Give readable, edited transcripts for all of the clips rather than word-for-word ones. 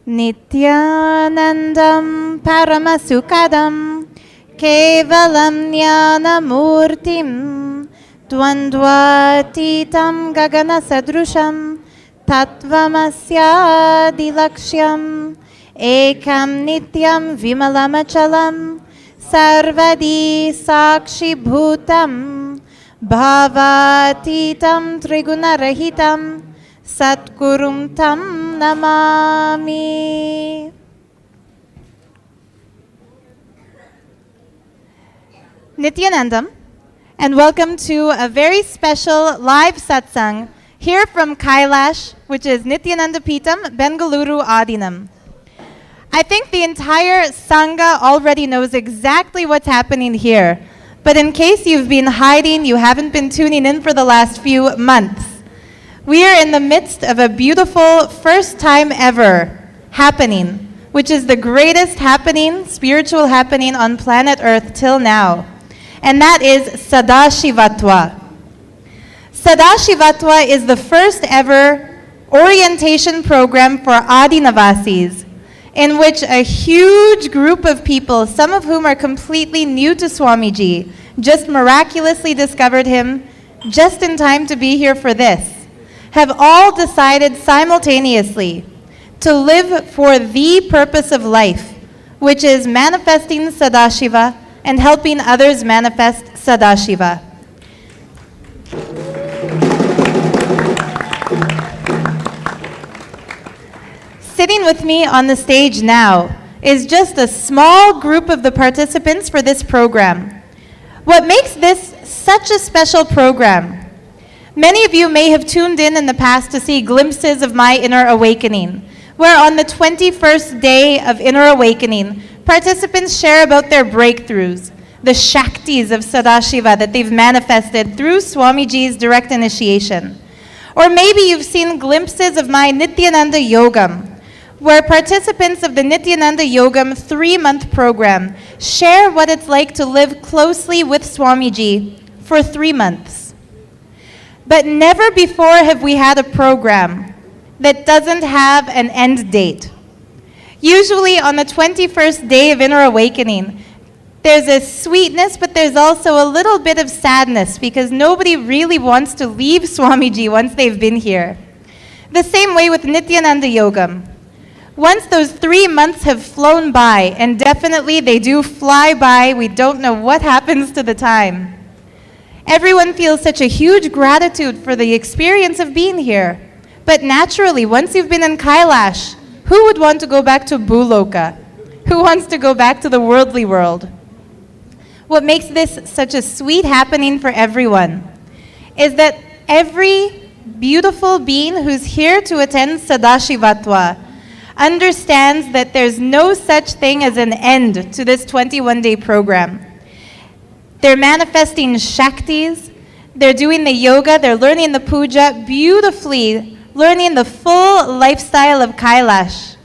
Nithyanandam Paramasukadam Kevalam Jnanamurtim Dvandvatitam Gagana Sadrusham Tattvamasyadilakshyam Ekam Nityam Vimalamachalam Sarvadi Sakshi Bhutam Bhavatitam Trigunarahitam Satgurum Tam Namami. Nithyanandam, and welcome to a very special live satsang here from Kailash, which is Nithyananda Peetam, Bengaluru Adinam. I think the entire Sangha already knows exactly what's happening here, but in case you've been hiding, you haven't been tuning in for the last few months. We are in the midst of a beautiful first time ever happening, which is the greatest happening, spiritual happening on planet Earth till now. And that is Sadashivatva. Sadashivatva is the first ever orientation program for Adinavasis, in which a huge group of people, some of whom are completely new to Swamiji, just miraculously discovered him just in time to be here for this, have all decided simultaneously to live for the purpose of life, which is manifesting Sadashiva and helping others manifest Sadashiva. Sitting with me on the stage now is just a small group of the participants for this program. What makes this such a special program? Many of you may have tuned in the past to see glimpses of my inner awakening, where on the 21st day of inner awakening, participants share about their breakthroughs, the Shaktis of Sadashiva that they've manifested through Swamiji's direct initiation. Or maybe you've seen glimpses of my Nithyananda Yogam, where participants of the Nithyananda Yogam 3-month program share what it's like to live closely with Swamiji for 3 months. But never before have we had a program that doesn't have an end date. Usually on the 21st day of inner awakening, there's a sweetness, but there's also a little bit of sadness because nobody really wants to leave Swamiji once they've been here. The same way with Nithyananda Yogam. Once those 3 months have flown by, and definitely they do fly by, we don't know what happens to the time. Everyone feels such a huge gratitude for the experience of being here. But naturally, once you've been in Kailash, who would want to go back to Bhuloka? Who wants to go back to the worldly world? What makes this such a sweet happening for everyone is that every beautiful being who's here to attend Sadashivatva understands that there's no such thing as an end to this 21-day program. They're manifesting Shaktis, they're doing the yoga, they're learning the puja, beautifully learning the full lifestyle of Kailash,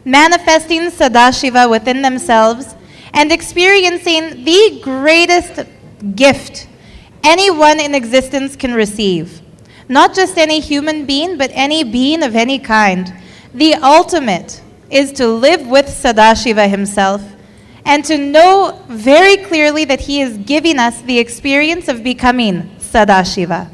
manifesting Sadashiva within themselves, and experiencing the greatest gift anyone in existence can receive. Not just any human being, but any being of any kind. The ultimate is to live with Sadashiva himself and to know very clearly that he is giving us the experience of becoming Sadashiva.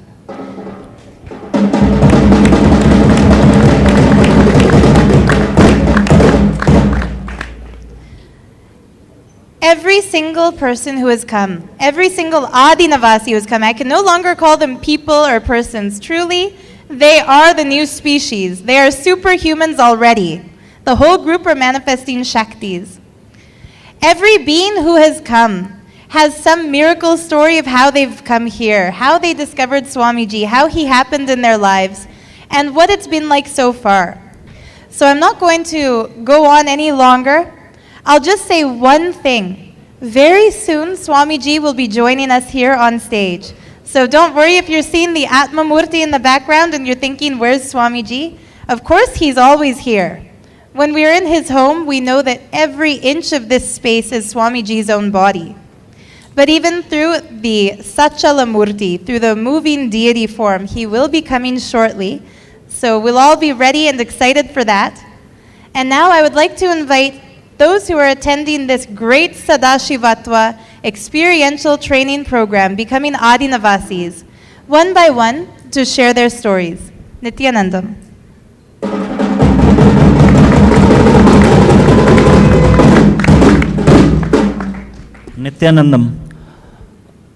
Every single person who has come, every single Adinavasi who has come, I can no longer call them people or persons. Truly, they are the new species. They are superhumans already. The whole group are manifesting Shaktis. Every being who has come has some miracle story of how they've come here, how they discovered Swamiji, how he happened in their lives, and what it's been like so far. So I'm not going to go on any longer. I'll just say one thing. Very soon, Swamiji will be joining us here on stage. So don't worry if you're seeing the Atma Murti in the background and you're thinking, where's Swamiji? Of course, he's always here. When we're in his home, we know that every inch of this space is Swamiji's own body. But even through the Sachala Murti, through the moving deity form, he will be coming shortly. So we'll all be ready and excited for that. And now I would like to invite those who are attending this great Sadashivatva experiential training program, Becoming Adinavasis, one by one to share their stories. Nithyanandam. Nithyanandam.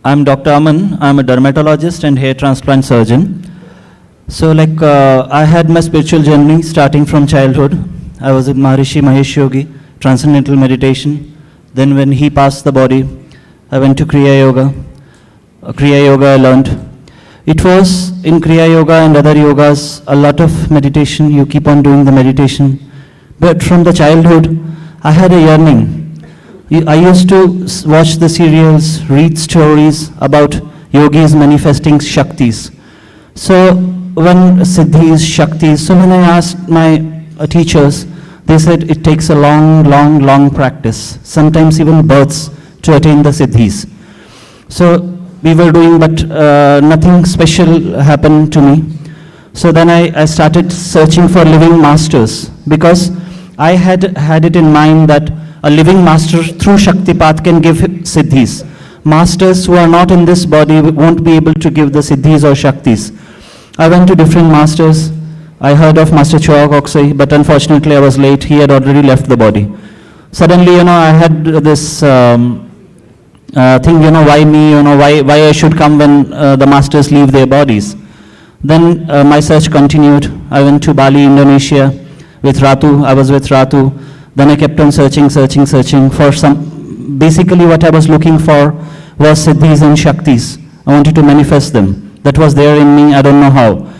I'm Dr. Aman. I'm a dermatologist and hair transplant surgeon. So I had my spiritual journey starting from childhood. I was with Maharishi Mahesh Yogi, transcendental meditation. Then when he passed the body, I went to Kriya Yoga. Kriya Yoga I learned. It was in Kriya Yoga and other yogas, a lot of meditation. You keep on doing the meditation. But from the childhood, I had a yearning. I used to watch the serials, read stories about yogis manifesting Shaktis. So when Siddhis, Shaktis, so when I asked my teachers, they said it takes a long practice, sometimes even births, to attain the Siddhis. So we were doing, but nothing special happened to me. So then I started searching for living masters, because I had it in mind that a living master through Shaktipat can give Siddhis. Masters who are not in this body won't be able to give the Siddhis or Shaktis. I went to different masters. I heard of Master Choa Koksai, but unfortunately I was late. He had already left the body. Suddenly, I had this thing, why me, why I should come when the masters leave their bodies. Then my search continued. I went to Bali, Indonesia with Ratu. I was with Ratu. Then I kept on searching for some, basically what I was looking for was Siddhis and Shaktis. I wanted to manifest them. That was there in me, I don't know how.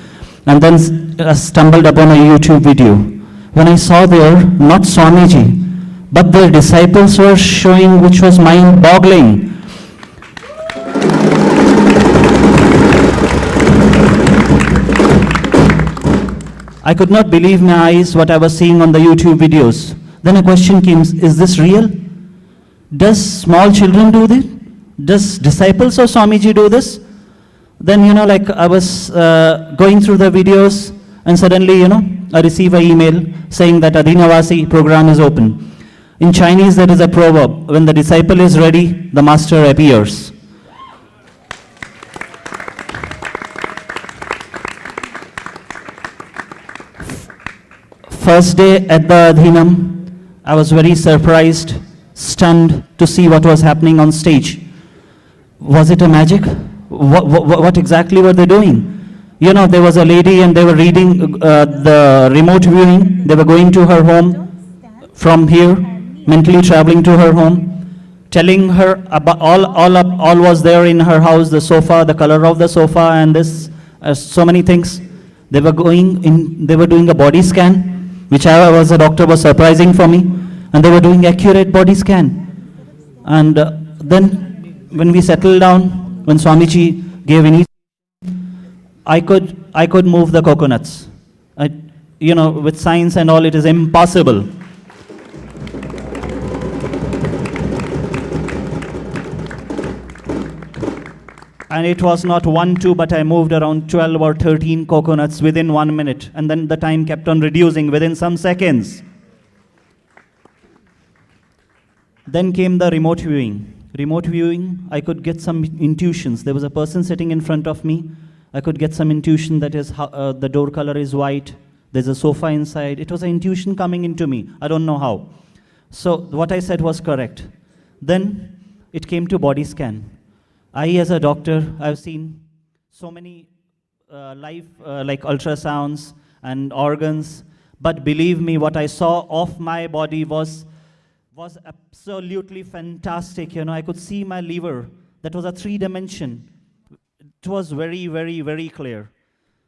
And then I stumbled upon a YouTube video. When I saw there, not Swamiji, but their disciples were showing, which was mind-boggling. I could not believe my eyes what I was seeing on the YouTube videos. Then a question came, is this real? Does small children do this? Does disciples of Swamiji do this? Then, I was going through the videos, and suddenly, I receive an email saying that Adinavasi program is open. In Chinese, there is a proverb, when the disciple is ready, the master appears. First day at the Adhinam, I was very surprised, stunned to see what was happening on stage. Was it a magic? What exactly were they doing? There was a lady and they were reading the remote viewing. They were going to her home from here, mentally traveling to her home, telling her about all was there in her house, the sofa, the color of the sofa, and this, so many things. They were doing a body scan, which I was a doctor, was surprising for me, and they were doing accurate body scan. And then when we settled down, when Swamiji gave initiation, I could move the coconuts. With science and all, it is impossible. And it was not 1, 2, but I moved around 12 or 13 coconuts within 1 minute. And then the time kept on reducing within some seconds. Then came the remote viewing. Remote viewing, I could get some intuitions. There was a person sitting in front of me. I could get some intuition that is the door color is white. There's a sofa inside. It was an intuition coming into me. I don't know how. So what I said was correct. Then it came to body scan. I, as a doctor, I've seen so many live like ultrasounds and organs, but believe me, what I saw of my body was absolutely fantastic. I could see my liver. That was a 3-dimension. It was very, very, very clear.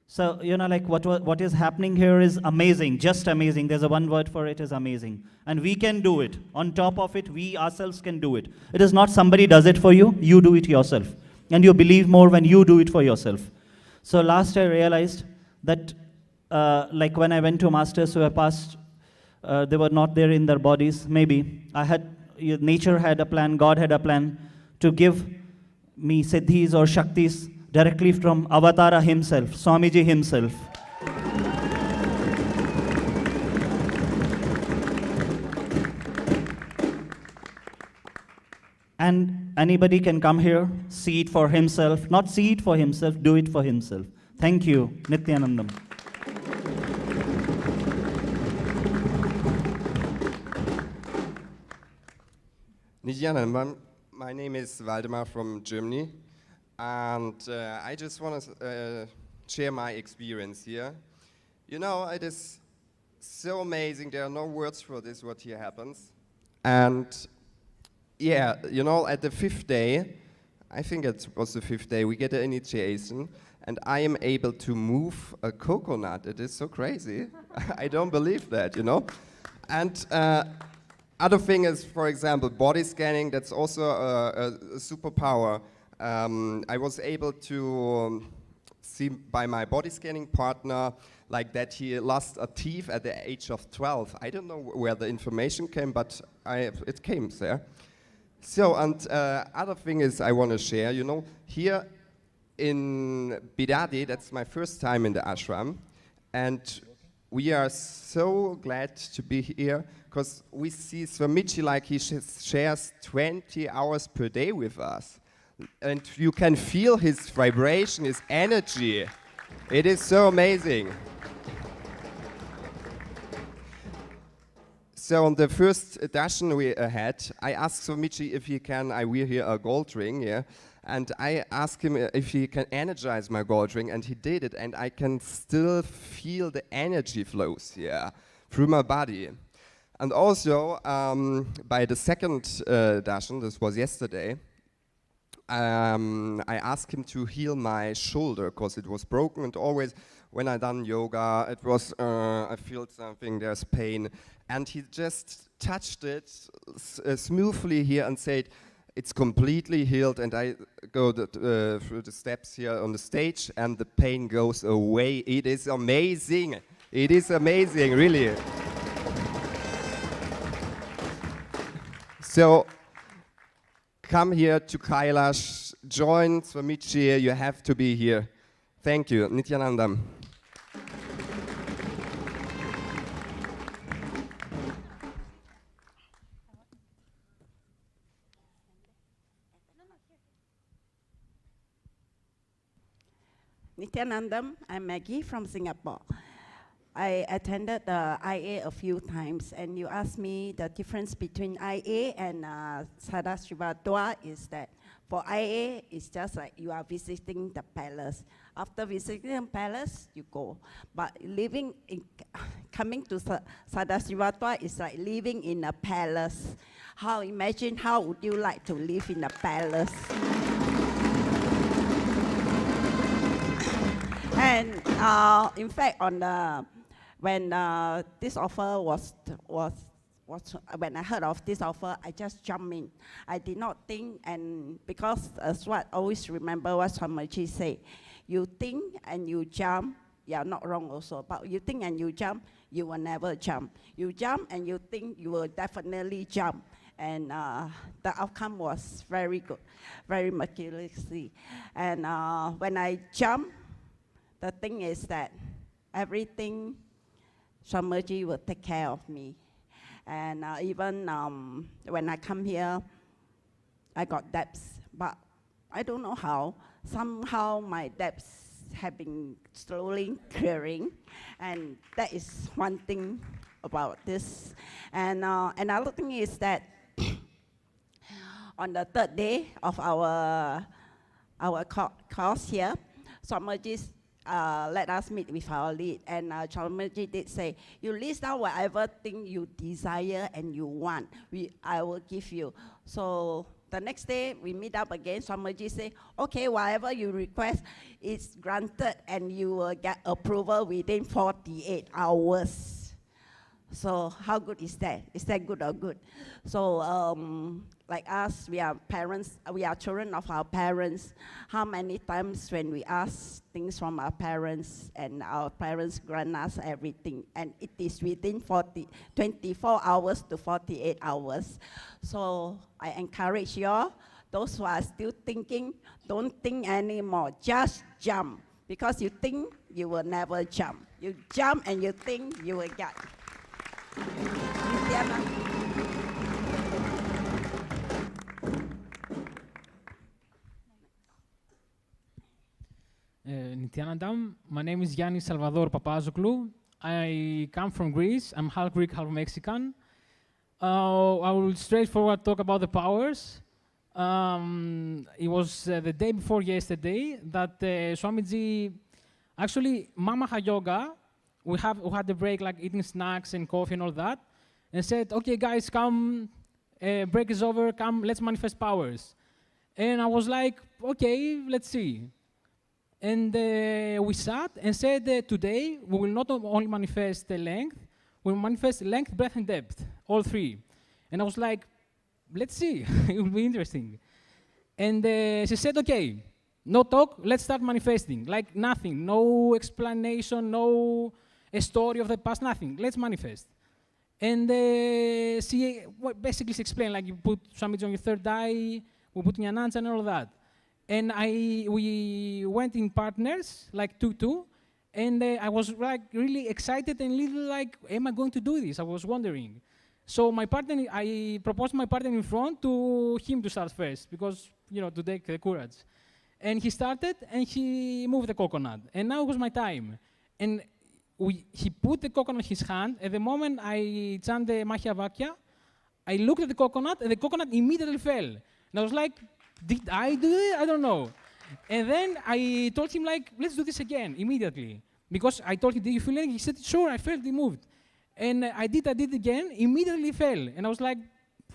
So, what is happening here is amazing, just amazing. There's a one word for it, is amazing. And we can do it. On top of it, we ourselves can do it. It is not somebody does it for you, you do it yourself. And you believe more when you do it for yourself. So last I realized that, when I went to masters who have passed, they were not there in their bodies, maybe. Nature had a plan, God had a plan to give me siddhis or shaktis directly from Avatara himself, Swamiji himself. And anybody can come here, see it for himself, not see it for himself, do it for himself. Thank you, Nithyanandam. Nithyananda, my name is Vladimir from Germany, and I just want to share my experience here. You know, it is so amazing. There are no words for this, what here happens. And yeah, you know, at the fifth day, I think it was the fifth day, we get an initiation, and I am able to move a coconut. It is so crazy. I don't believe that, you know. And other thing is, for example, body scanning. That's also a superpower. I was able to see by my body scanning partner like that he lost a teeth at the age of 12. I don't know where the information came, but it came there. So, and other thing is I want to share, you know, here in Bidadi, that's my first time in the ashram, and we are so glad to be here because we see Swamiji like he shares 20 hours per day with us. And you can feel his vibration, his energy. It is so amazing. So on the first darshan we had, I asked Swamiji if he can, I wear here a gold ring, yeah, and I asked him if he can energize my gold ring, and he did it, and I can still feel the energy flows here through my body. And also, by the second darshan, this was yesterday, I asked him to heal my shoulder because it was broken, and always when I done yoga, it was, I feel something, there's pain. And he just touched it smoothly here and said, it's completely healed, and I go through the steps here on the stage and the pain goes away. It is amazing. It is amazing, really. So, come here to Kailash, join Swamiji, you have to be here. Thank you, Nithyananda. Nithyanandam, I'm Maggie from Singapore. I attended the IA a few times, and you asked me the difference between IA and Sadashiva is that for IA, it's just like you are visiting the palace. After visiting the palace, you go. But coming to Sadashiva is like living in a palace. Imagine how would you like to live in a palace? And in fact, when this offer was when I heard of this offer, I just jumped in. I did not think, and because as what I always remember what Swamiji said, you think and you jump, yeah, not wrong also, but you think and you jump, you will never jump. You jump and you think you will definitely jump. And the outcome was very good, very miraculously. And when I jumped, the thing is that everything Swamiji will take care of me. And even when I come here, I got debts, but I don't know how. Somehow my debts have been slowly clearing, and that is one thing about this. And another thing is that on the third day of our course here, Swamiji let us meet with our lead, and Swamiji did say, you list down whatever thing you desire and you want, I will give you. So the next day we meet up again, Swamiji say, okay, whatever you request is granted and you will get approval within 48 hours. So how good is that? Is that good or good? So like us, we are parents, we are children of our parents. How many times when we ask things from our parents and our parents grant us everything, and it is within 24 hours to 48 hours. So I encourage you all, those who are still thinking, don't think anymore, just jump. Because you think, you will never jump. You jump and you think, you will get. Nithyanandam. My name is Gianni Salvador Papazoglou. I come from Greece. I'm half Greek, half Mexican. I will straightforward talk about the powers. It was the day before yesterday that Swamiji, actually Mamaha Yoga, we had the break, like eating snacks and coffee and all that, and said, okay guys, come, break is over, come, let's manifest powers. And I was like, okay, let's see. And we sat and said, today we will not only manifest the length, we will manifest length, breadth, and depth, all three. And I was like, let's see, it will be interesting. And she said, okay, no talk, let's start manifesting. Like nothing, no explanation, no story of the past, nothing, let's manifest. And she basically explained, like you put Swamiji on your third eye, we put Nyanancha and all that. And we went in partners, like 2-2, and I was like really excited and little like, am I going to do this? I was wondering. So my partner, I proposed my partner in front to him to start first, because, you know, to take the courage. And he started, and he moved the coconut. And now it was my time. And he put the coconut in his hand. At the moment I chanted the Mahia Vakya, I looked at the coconut, and the coconut immediately fell. And I was like, did I do it? I don't know. And then I told him, like, let's do this again, immediately. Because I told him, did you feel it? He said, sure, I felt it moved. And I did again, immediately fell. And I was like,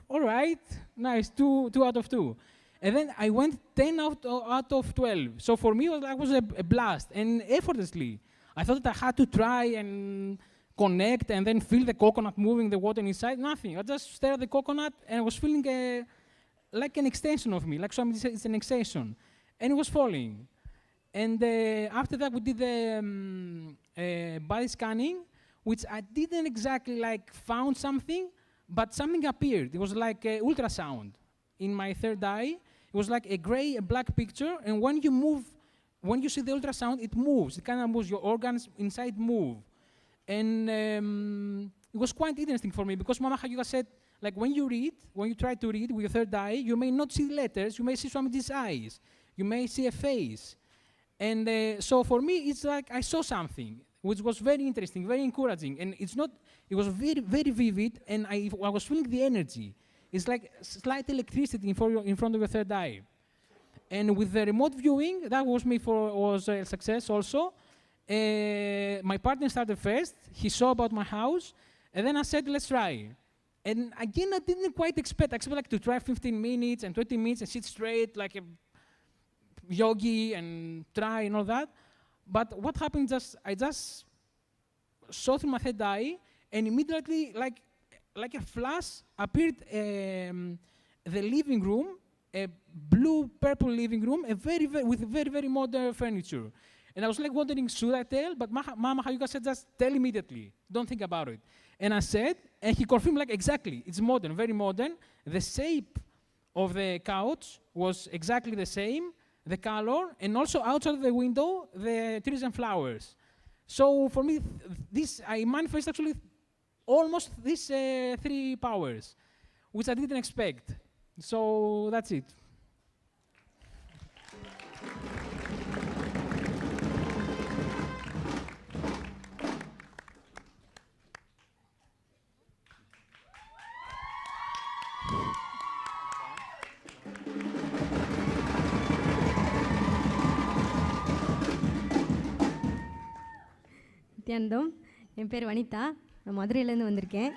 all right, nice, 2 out of 2. And then I went 10 out of 12. So for me, it was a blast, and effortlessly. I thought that I had to try and connect and then feel the coconut moving, the water inside, nothing. I just stared at the coconut, and I was feeling like an extension of me, like somebody said, it's an extension. And it was falling. And after that, we did the body scanning, which I didn't exactly like found something, but something appeared. It was like ultrasound in my third eye. It was like a gray, a black picture, and when you move, when you see the ultrasound, it moves. It kind of moves. Your organs inside move. And it was quite interesting for me, because Mama Hayuga said, like when you try to read with your third eye, you may not see letters, you may see Swamiji's eyes, you may see a face. And so for me, it's like I saw something, which was very interesting, very encouraging. And it was very, very vivid, and I was feeling the energy. It's like slight electricity in front of your third eye. And with the remote viewing, that was a success also. My partner started first, he saw about my house, and then I said, let's try. And again, I didn't quite expect. I expected like to try 15 minutes and 20 minutes and sit straight like a yogi and try and all that. But what happened, I just saw through my third eye, and immediately, like a flash, appeared the living room, a blue-purple living room, with very, very modern furniture. And I was like wondering, should I tell? But Mama Hayuga said, just tell immediately. Don't think about it. And I said, and he confirmed, like, exactly. It's modern, very modern. The shape of the couch was exactly the same, the color, and also outside of the window, the trees and flowers. So for me, I manifest actually almost these 3 powers, which I didn't expect. So that's it. Nithyanandam, என் பேர் வனிதா, நான் மதுரையிலேருந்து வந்திருக்கேன்.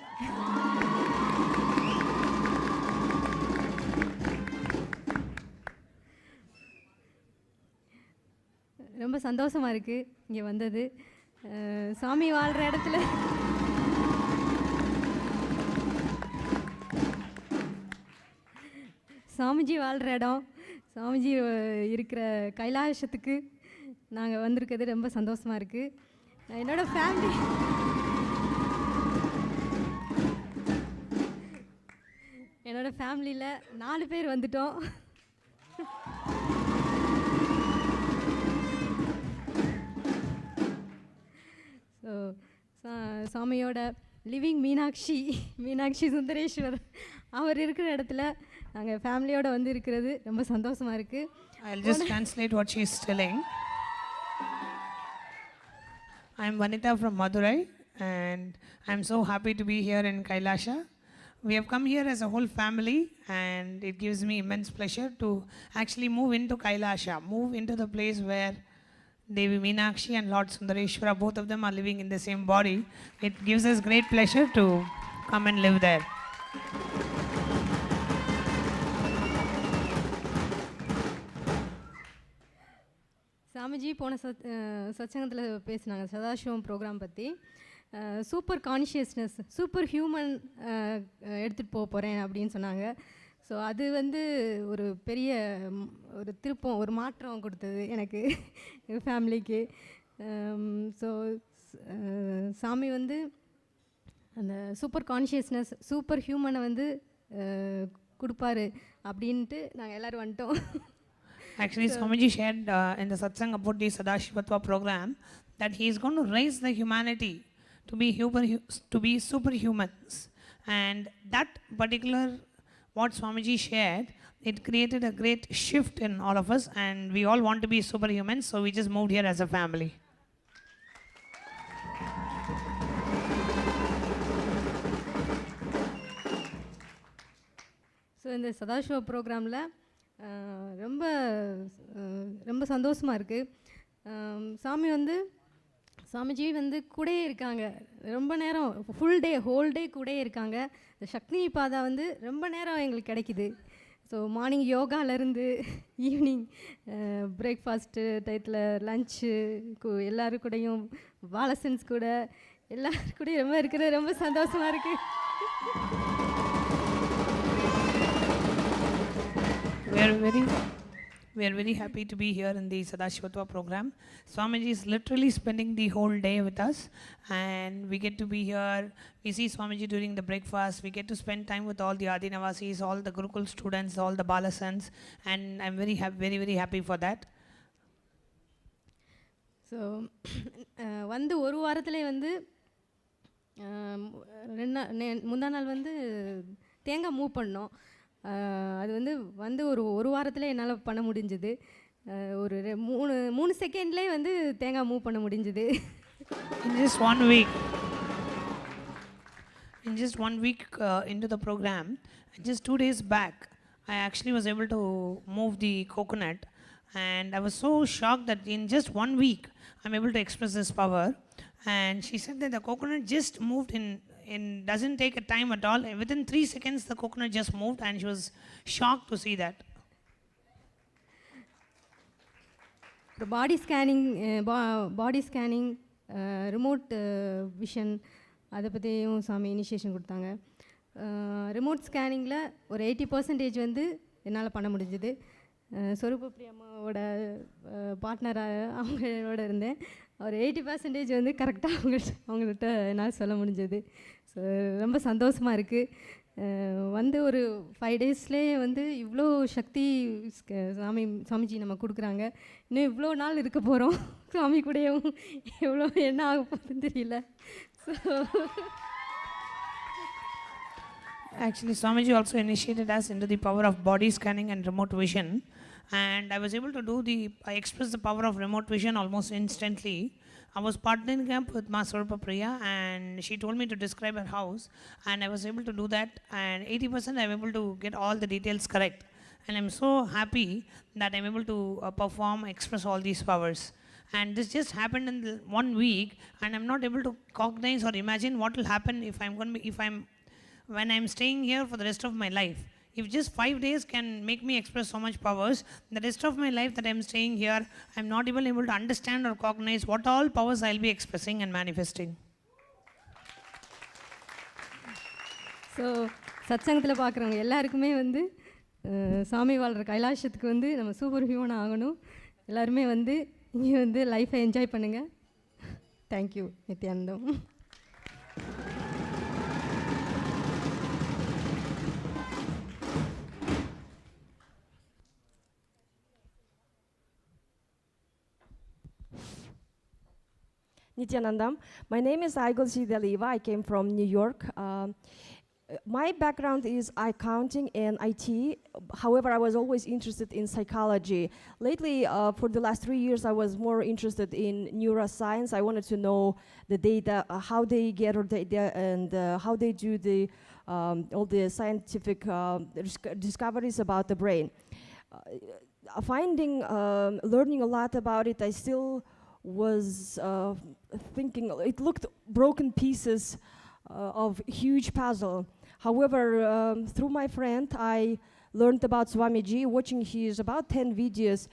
ரொம்ப சந்தோஷமாக இருக்குது இங்கே வந்தது. சாமி வாழ்கிற இடத்துல சாமிஜி வாழ்கிற இடம், சாமிஜி இருக்கிற கைலாசத்துக்கு நாங்கள் வந்திருக்கிறது ரொம்ப சந்தோஷமாக இருக்குது. என்னோட ஃபேமிலியில் 4 பேர் வந்துட்டோம். ஸோ சாமியோட லிவிங் மீனாட்சி சுந்தரேஸ்வர் அவர் இருக்கிற இடத்துல நாங்கள் ஃபேமிலியோடு வந்து இருக்கிறது ரொம்ப சந்தோஷமாக இருக்குது. I'll just translate what she is telling. I'm Vanita from Madurai, and I'm so happy to be here in Kailasha. We have come here as a whole family, and it gives me immense pleasure to actually move into Kailasha, move into the place where Devi Meenakshi and Lord Sundareshwara, both of them are living in the same body. It gives us great pleasure to come and live there. Swamiji போன சத்சங்கத்தில் பேசினாங்க Sadasivam program பற்றி. Super consciousness, super human எடுத்துகிட்டு போக போகிறேன் அப்படின்னு சொன்னாங்க. So அது வந்து ஒரு பெரிய ஒரு திருப்பம், ஒரு மாற்றம் கொடுத்தது எனக்கு, எங்கள் ஃபேமிலிக்கு. ஸோ சாமி வந்து அந்த சூப்பர் கான்ஷியஸ்னஸ், சூப்பர் ஹியூமனை வந்து கொடுப்பாரு அப்படின்ட்டு நாங்கள் எல்லோரும் வந்துட்டோம். Actually, Swamiji shared in the satsang about the Sadashivatva program that he is going to raise the humanity to be superhumans, and that particular what Swamiji shared, it created a great shift in all of us, and we all want to be superhumans, so we just moved here as a family. So இந்த சதாசிவ ப்ரோக்ராமில் ரொம்ப ரொம்ப சந்தோஷமாக இருக்குது. சாமிஜி வந்து கூடயே இருக்காங்க ரொம்ப நேரம், ஃபுல் டே ஹோல் டே கூடயே இருக்காங்க. இந்த சக்தி பாதா வந்து ரொம்ப நேரம் எங்களுக்கு கிடைக்கிது. ஸோ மார்னிங் யோகாலேருந்து ஈவினிங் பிரேக்ஃபாஸ்ட்டு டயத்தில் லன்ச்சு எல்லோரும் கூடயும் வாலசன்ஸ் கூட எல்லோரும் கூடயும் ரொம்ப இருக்கிறது ரொம்ப சந்தோஷமாக இருக்குது. We are very happy to be here in the Sadashivatva program. Swamiji is literally spending the whole day with us, and we get to be here. We see Swamiji during the breakfast. We get to spend time with all the Adinavasis, all the Gurukul students, all the Balasans, and I'm very happy for that. So வந்து ஒரு வாரத்திலே வந்து முந்தா நாள் வந்து தேங்காய் move பண்ணோம். அது வந்து ஒரு வாரத்தில் என்னால் பண்ண முடிஞ்சுது. ஒரு மூணு செகண்ட்லேயே வந்து தேங்காய் மூவ் பண்ண முடிஞ்சுது. In just one week into the program, just 2 days back, I actually was able to move the coconut, and I was so shocked that in just 1 week I'm able to express this power. And she said that the coconut just moved in doesn't take a time at all. Within 3 seconds the coconut just moved, and she was shocked to see that. Body scanning remote vision அதை பற்றியும் சாமி initiation கொடுத்தாங்க. Remote ஸ்கேனிங்கில் ஒரு 80% வந்து என்னால் பண்ண முடிஞ்சுது. சொரூபப்ரி அம்மாவோட பார்ட்னராக அவங்களோட இருந்தேன். ஒரு 80% வந்து கரெக்டாக அவங்கள்ட்ட என்னால் சொல்ல முடிஞ்சது. ஸோ ரொம்ப சந்தோஷமாக இருக்குது. வந்து ஒரு 5 டேஸ்லேயே வந்து இவ்வளோ சக்தி சாமிஜி நம்ம கொடுக்குறாங்க. இன்னும் இவ்வளோ நாள் இருக்க போகிறோம் சாமி கூடயும், எவ்வளோ என்ன ஆக போகுதுன்னு தெரியல. So Actually, Swamiji also initiated us into the power of body scanning and remote vision, and I was able to I expressed the power of remote vision almost instantly. I was partnering up with Ma Swarupapriya, and she told me to describe her house, and I was able to do that, and 80% I'm able to get all the details correct, and I'm so happy that I'm able to express all these powers. And this just happened in 1 week, and I'm not able to cognize or imagine what will happen when I'm staying here for the rest of my life. If just 5 days can make me express so much powers, the rest of my life that I'm staying here, I'm not even able to understand or cognize what all powers I'll be expressing and manifesting. So சத்சங்கத்தில் பார்க்குறவங்க எல்லாருக்குமே வந்து சாமி வாழ்கிற கைலாசத்துக்கு வந்து நம்ம super human ஆகணும். எல்லாருமே வந்து இங்கே வந்து லைஃப்பை என்ஜாய் பண்ணுங்கள். Thank you Nithyanandam. Nithyanandam. My name is Aigul Deliva. I came from New York. My background is accounting and IT. However, I was always interested in psychology. Lately, for the last 3 years, I was more interested in neuroscience. I wanted to know the data, how they gather data, and how they do the all the scientific discoveries about the brain. Learning a lot about it, I still was thinking it looked broken pieces of huge puzzle. However, through my friend, I learned about Swamiji, watching his about 10 videos.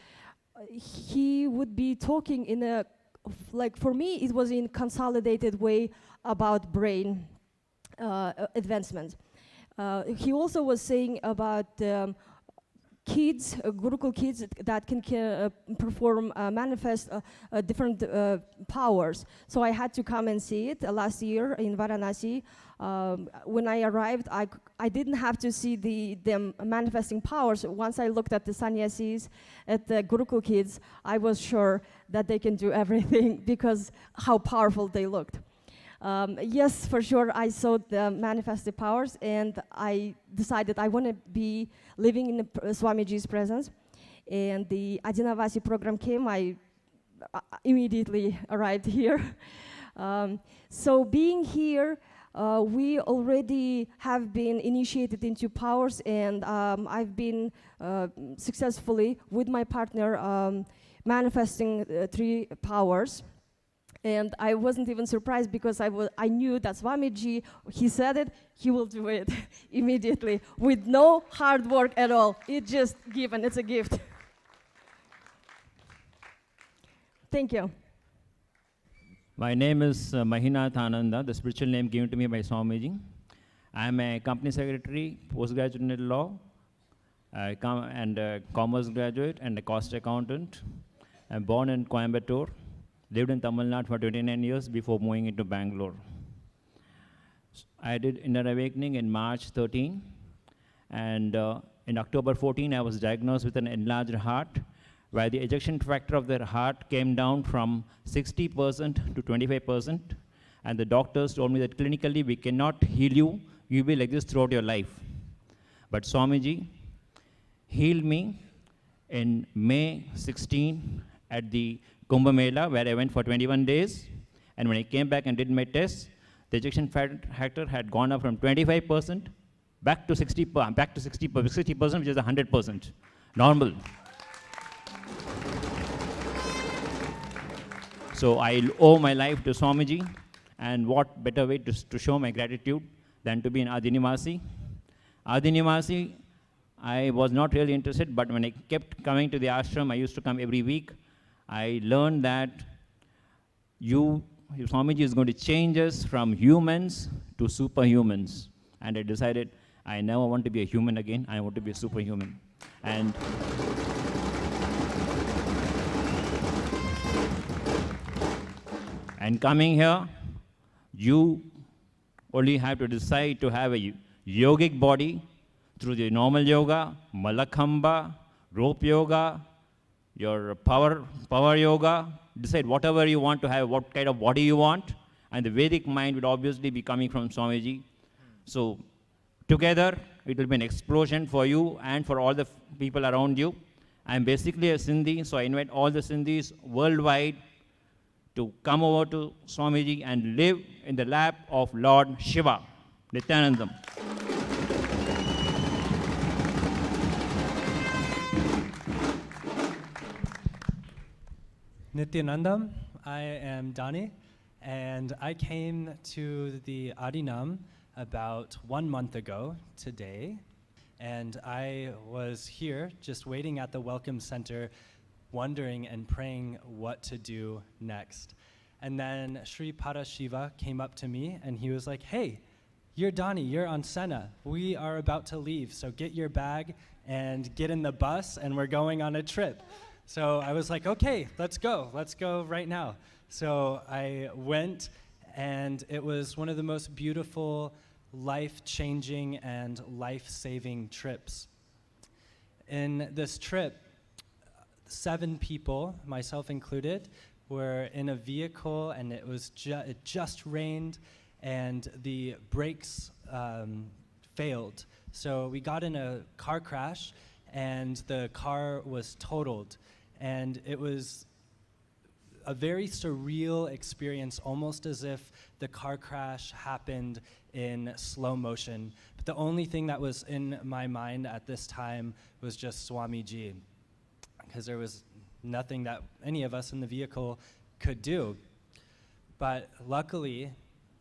He would be talking in a, like for me, it was in consolidated way about brain advancement. He also was saying about kids, Gurukul kids that can perform, manifest different powers. So I had to come and see it last year in Varanasi. When I arrived, I didn't have to see them manifesting powers. Once I looked at the sannyasis, at the Gurukul kids, I was sure that they can do everything because how powerful they looked. Yes, for sure, I saw the manifested powers, and I decided I want to be living in Swamiji's presence. And the Adinavasi program came, I immediately arrived here. So being here, we already have been initiated into powers, and I've been successfully, with my partner, manifesting 3 powers. And I wasn't even surprised because I knew that Swamiji, he said it, he will do it immediately with no hard work at all. It's just given, it's a gift. Thank you. My name is Mahina Tananda, the spiritual name given to me by Swamiji. I am a company secretary, postgraduate in law, and a commerce graduate and a cost accountant. I'm born in Coimbatore. Lived in Tamil Nadu for 29 years before moving into Bangalore. I did Inner Awakening in March 13, and in October 14, I was diagnosed with an enlarged heart, where the ejection factor of the heart came down from 60% to 25%, and the doctors told me that clinically we cannot heal you, you'll be like this throughout your life. But Swamiji healed me in May 16 at the Kumbh Mela, where I went for 21 days, and when I came back and did my tests, the ejection factor had gone up from 25% back to 60%, which is 100%, normal. So I owe my life to Swamiji, and what better way to show my gratitude than to be in Adinivasi. Adinivasi, I was not really interested, but when I kept coming to the ashram, I used to come every week. I learned that Swamiji is going to change us from humans to superhumans. And I decided I never want to be a human again, I want to be a superhuman. And coming here, you only have to decide to have a yogic body through the normal yoga, Malakhamba, rope yoga, your power yoga, decide whatever you want to have, what kind of body you want, and the Vedic mind would obviously be coming from Swamiji. So together, it will be an explosion for you and for all the people around you. I'm basically a Sindhi, so I invite all the Sindhis worldwide to come over to Swamiji and live in the lap of Lord Shiva, Nithyanandam. Nithyananda, I am Gianni, and I came to the Adinam about 1 month ago today, and I was here just waiting at the Welcome Center, wondering and praying what to do next. And then Sri Paramashiva came up to me, and he was like, "Hey, you're Gianni, you're on Senna. We are about to leave, so get your bag and get in the bus, and we're going on a trip." So I was like, okay, let's go right now. So I went, and it was one of the most beautiful, life-changing and life-saving trips. In this trip, 7 people, myself included, were in a vehicle, and it just rained, and the brakes failed. So we got in a car crash, and the car was totaled. And it was a very surreal experience, almost as if the car crash happened in slow motion. But the only thing that was in my mind at this time was just Swamiji, because there was nothing that any of us in the vehicle could do. But luckily,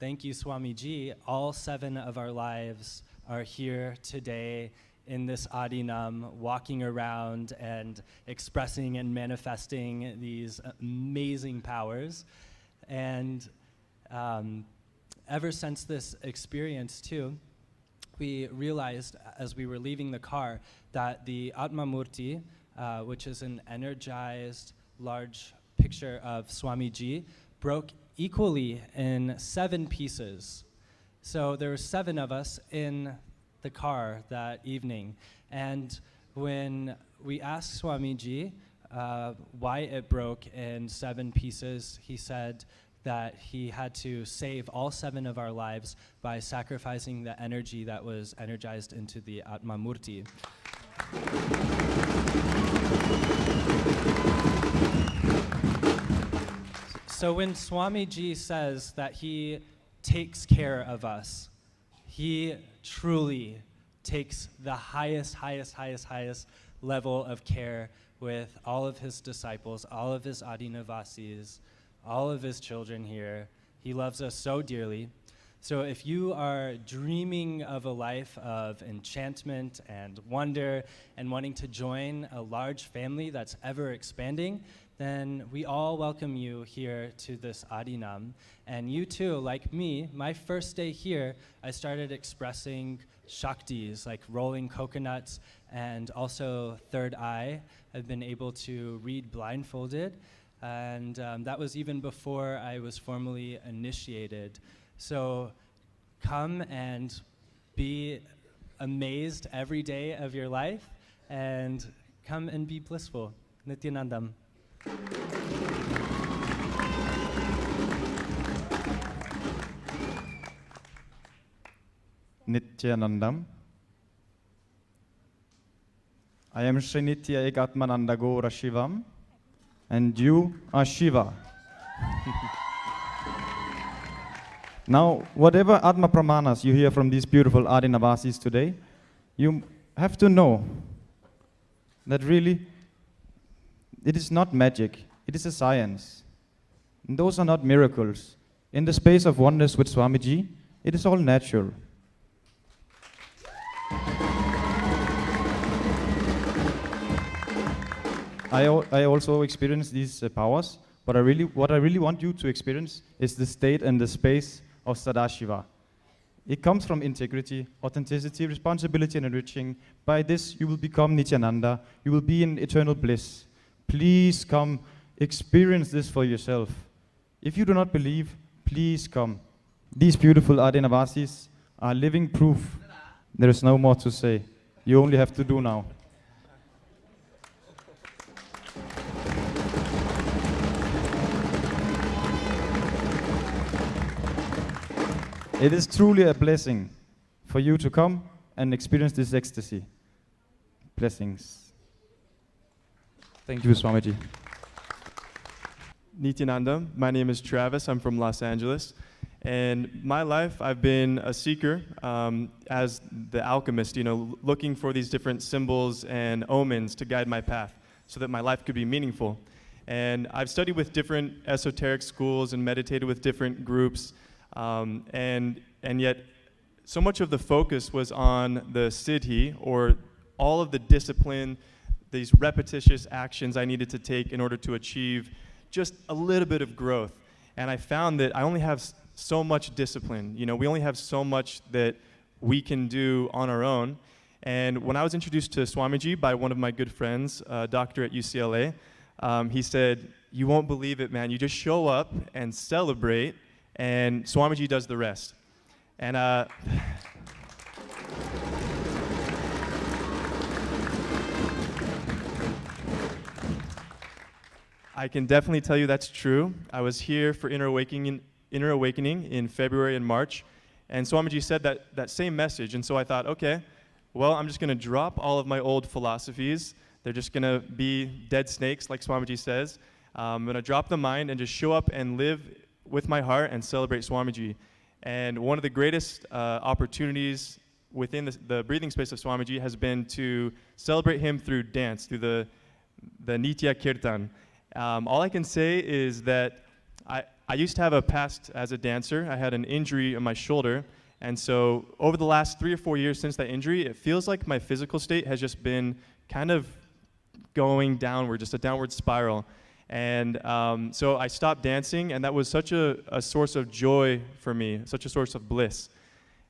thank you, Swamiji, all 7 of our lives are here today in this Adinam, walking around and expressing and manifesting these amazing powers. And ever since this experience too, we realized as we were leaving the car that the Atma Murti, which is an energized large picture of Swamiji, broke equally in 7 pieces. So there were 7 of us in the car that evening. And when we asked Swamiji why it broke in 7 pieces, he said that he had to save all 7 of our lives by sacrificing the energy that was energized into the Atma Murti. So when Swamiji says that he takes care of us, he truly takes the highest level of care with all of his disciples, all of his Adinavasis, all of his children here. He loves us so dearly. So if you are dreaming of a life of enchantment and wonder and wanting to join a large family that's ever expanding, then we all welcome you here to this Adinam. And you too, like me, my first day here, I started expressing Shaktis, like rolling coconuts, and also third eye. I've been able to read blindfolded, and that was even before I was formally initiated. So come and be amazed every day of your life, and come and be blissful. Nithyanandam. Nithyanandam. I am Sri Nithya Ekatmananda Gora Shivam, and you are Shiva. Now, whatever Atma Pramanas you hear from these beautiful Adinavasis today, you have to know that really it is not magic, it is a science. And those are not miracles. In the space of oneness with Swamiji, it is all natural. I also experience these powers, but what I really want you to experience is the state and the space of Sadashiva. It comes from integrity, authenticity, responsibility, and enriching. By this, you will become Nithyananda. You will be in eternal bliss. Please come, experience this for yourself. If you do not believe, please come. These beautiful Adinavasis are living proof. There is no more to say. You only have to do now. It is truly a blessing for you to come and experience this ecstasy. Blessings. Thank you, Swamiji. Nithyananda, my name is Travis. I'm from Los Angeles. And my life, I've been a seeker as the alchemist, looking for these different symbols and omens to guide my path so that my life could be meaningful. And I've studied with different esoteric schools and meditated with different groups. And yet, so much of the focus was on the siddhi, or all of the discipline, these repetitious actions I needed to take in order to achieve just a little bit of growth. And I found that I only have so much discipline. We only have so much that we can do on our own. And when I was introduced to Swamiji by one of my good friends, a doctor at UCLA, he said, "You won't believe it, man. You just show up and celebrate, and Swamiji does the rest." And I can definitely tell you that's true. I was here for Inner Awakening in February and March, And Swamiji said that same message. And so I thought, okay, well, I'm just going to drop all of my old philosophies. They're just going to be dead snakes, like Swamiji says. I'm going to drop the mind and just show up and live with my heart and celebrate Swamiji. And one of the greatest opportunities within the breathing space of Swamiji has been to celebrate him through dance, through the Nitya Kirtan. All I can say is that I used to have a past as a dancer. I had an injury on my shoulder. And so over the last 3 or 4 years since that injury, it feels like my physical state has just been kind of going downward, just a downward spiral. And so I stopped dancing, and that was such a source of joy for me, such a source of bliss.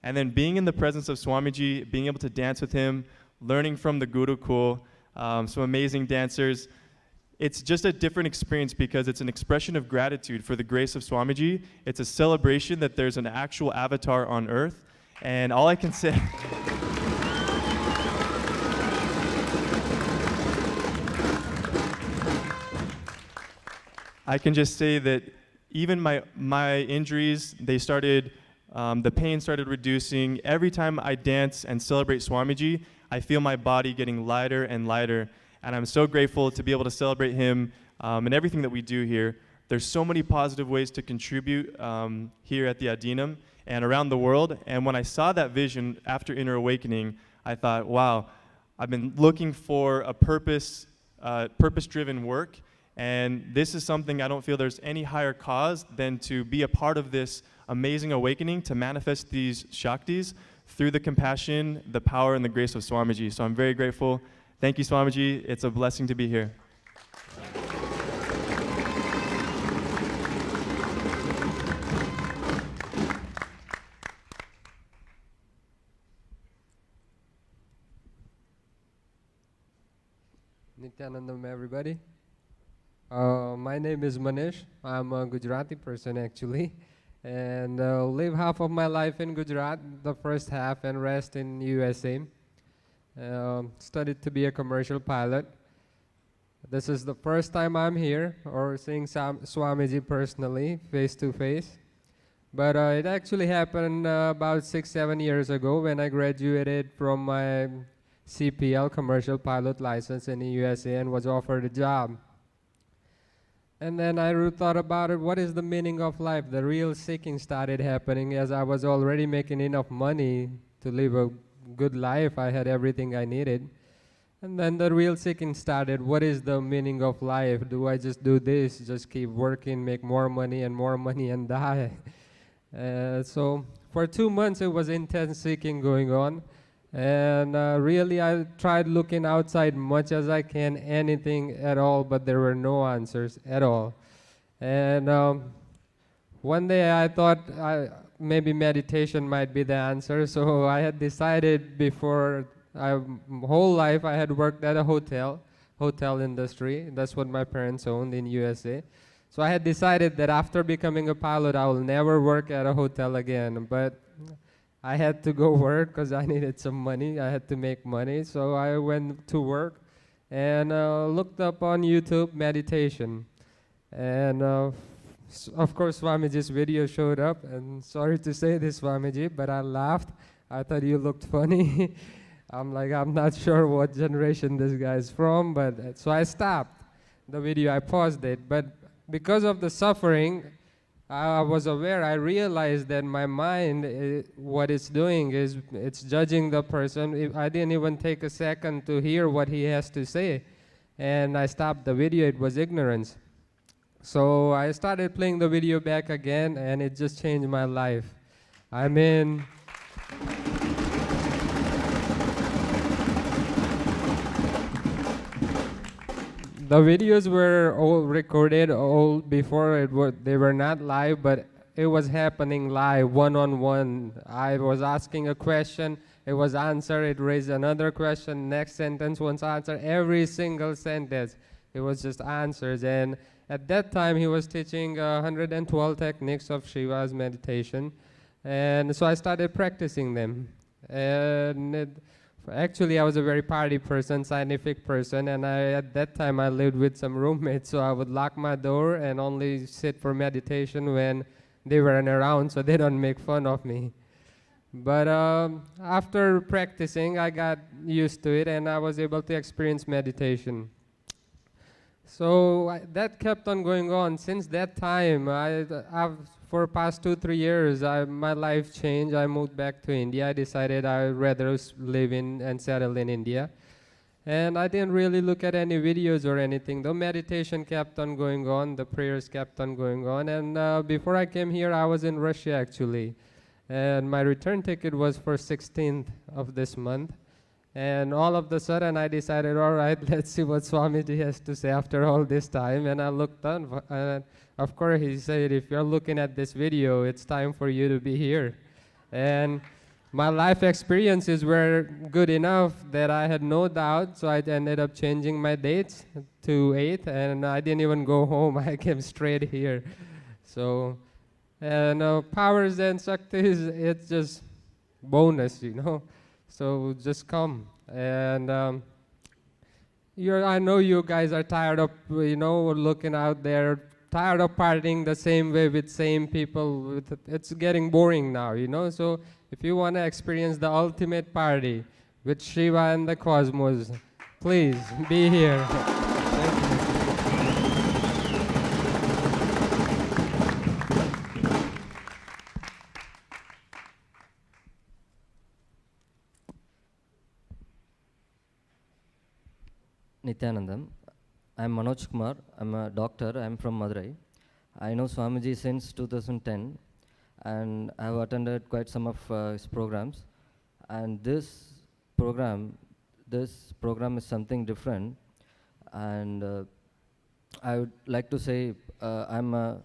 And then being in the presence of Swamiji, being able to dance with him, learning from the Gurukul, some amazing dancers, it's just a different experience because it's an expression of gratitude for the grace of Swamiji. It's a celebration that there's an actual avatar on earth. And all I can say... I can just say that even my injuries, they started, the pain started reducing. Every time I dance and celebrate Swamiji, I feel my body getting lighter and lighter. And I'm so grateful to be able to celebrate him in everything that we do here. There's so many positive ways to contribute here at the Adinam and around the world. And when I saw that vision after Inner Awakening, I thought, wow, I've been looking for a purpose-driven work. And this is something I don't feel there's any higher cause than to be a part of this amazing awakening, to manifest these Shaktis through the compassion, the power, and the grace of Swamiji. So I'm very grateful. Thank you, Swamiji. It's a blessing to be here. Nithyanandam, everybody. My name is Manish. I'm a Gujarati person, actually, and live half of my life in Gujarat, the first half, and rest in USA. Studied to be a commercial pilot. This is the first time I'm here or seeing Swamiji personally, face to face. But it actually happened about 6-7 years ago when I graduated from my CPL, commercial pilot license in the USA, and was offered a job. And then I thought about it, what is the meaning of life? The real seeking started happening as I was already making enough money to live a good life. I had everything I needed. And then the real seeking started. What is the meaning of life? Do I just do this, just keep working, make more money and die? So for 2 months it was intense seeking going on. And really I tried looking outside much as I can, anything at all, but there were no answers at all. And one day I thought maybe meditation might be the answer, so I had decided before, whole life I had worked at a hotel industry. That's what my parents owned in USA. So I had decided that after becoming a pilot, I will never work at a hotel again. But I had to go work because I needed some money. I had to make money. So I went to work and looked up on YouTube meditation. And of course, Swamiji's video showed up. And sorry to say this, Swamiji, but I laughed. I thought you looked funny. I'm like, I'm not sure what generation this guy's from, but so I stopped the video. I paused it. But because of the suffering, I was aware, I realized that my mind, what it's doing is it's judging the person. I didn't even take a second to hear what he has to say. And I stopped the video, it was ignorance. So I started playing the video back again, and it just changed my life. I mean, the videos were all recorded all before they were not live, but it was happening live, one-on-one. I was asking a question, it was answered, it raised another question, next sentence was answered, every single sentence, it was just answers. And at that time, he was teaching 112 techniques of Shiva's meditation. And so I started practicing them. And actually, I was a very party person, scientific person, and at that time I lived with some roommates, so I would lock my door and only sit for meditation when they weren't around, so they don't make fun of me. But after practicing, I got used to it and I was able to experience meditation. So that kept on going on. Since that time, I've for past 2-3 years, my life changed. I moved back to India. I decided I'd rather live in and settle in India. And I didn't really look at any videos or anything. The meditation kept on going on. The prayers kept on going on. And before I came here, I was in Russia actually. And my return ticket was for 16th of this month. And all of a sudden I decided, all right, let's see what Swamiji has to say after all this time. And I looked on, and of course he said, if you're looking at this video, it's time for you to be here. And my life experiences were good enough that I had no doubt, so I ended up changing my dates to 8th, and I didn't even go home, I came straight here. So, and powers and Shaktis, it's just bonus, you know. So just come. And I know you guys are tired of, you know, looking out there, tired of partying the same way with same people. It's getting boring now, you know. So if you want to experience the ultimate party with Shiva and the cosmos, please be here. Thank you. Nithyanandam. I'm Manoj Kumar. I'm a doctor. I'm from Madurai. I know Swamiji since 2010, and I've attended quite some of his programs. And this program is something different. And I would like to say I'm a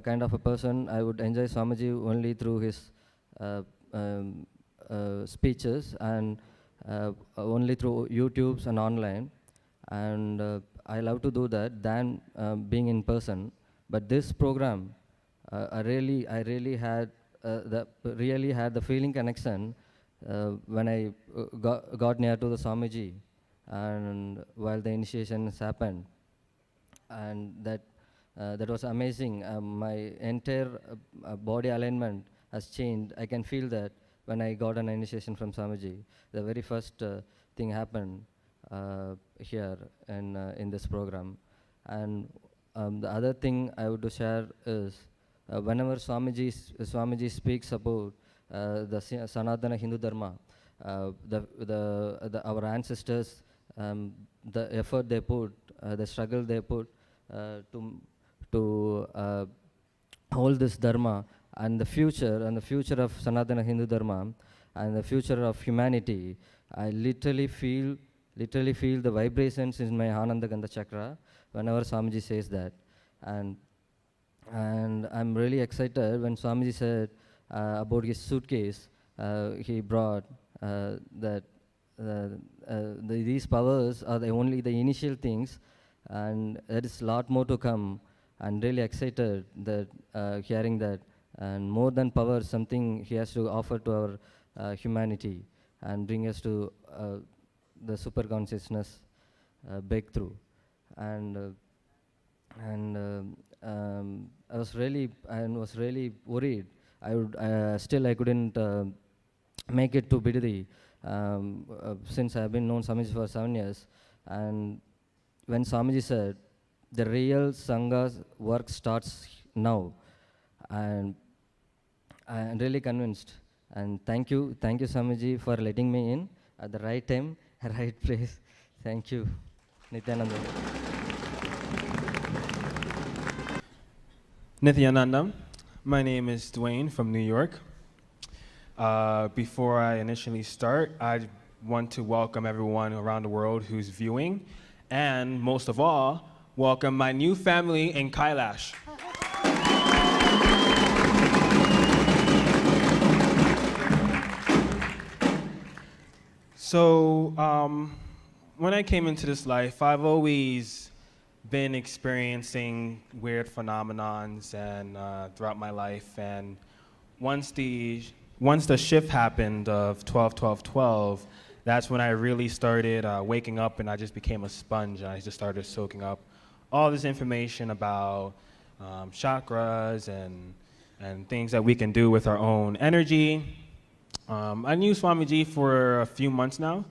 kind of a person. I would enjoy Swamiji only through his speeches and only through YouTubes and online. And I love to do that than being in person. But this program, I really had the feeling connection when I got near to the Swamiji, and while the initiations happened, and that was amazing. My entire body alignment has changed. I can feel that when I got an initiation from Swamiji. The very first thing happened here in this program. And the other thing I would share is whenever Swamiji speaks about the Sanatana Hindu Dharma, our ancestors, the effort they put, the struggle they put to hold this Dharma, and the future of Sanatana Hindu Dharma and the future of humanity, I literally feel the vibrations in my Ananda Gandha chakra whenever Swamiji says that. And I'm really excited when Swamiji said about his suitcase he brought, that these powers are only the initial things, and there is a lot more to come. I'm really excited that hearing that, and more than power, something he has to offer to our humanity and bring us to the super consciousness breakthrough. And I was really worried. I couldn't make it to Bidadi since I've been known Swamiji for 7 years. And when Swamiji said the real Sangha's work starts now, and I'm really convinced. And thank you Swamiji for letting me in at the right time, right place. Thank you, Nithyananda. Nithyananda, my name is Duane from New York. Before I initially start, I want to welcome everyone around the world who's viewing, and most of all, welcome my new family in Kailash. So, when I came into this life, I've always been experiencing weird phenomenons and throughout my life. And once the shift happened of 12-12-12, that's when I really started waking up, and I just became a sponge. And I just started soaking up all this information about chakras and things that we can do with our own energy. I knew Swamiji for a few months now.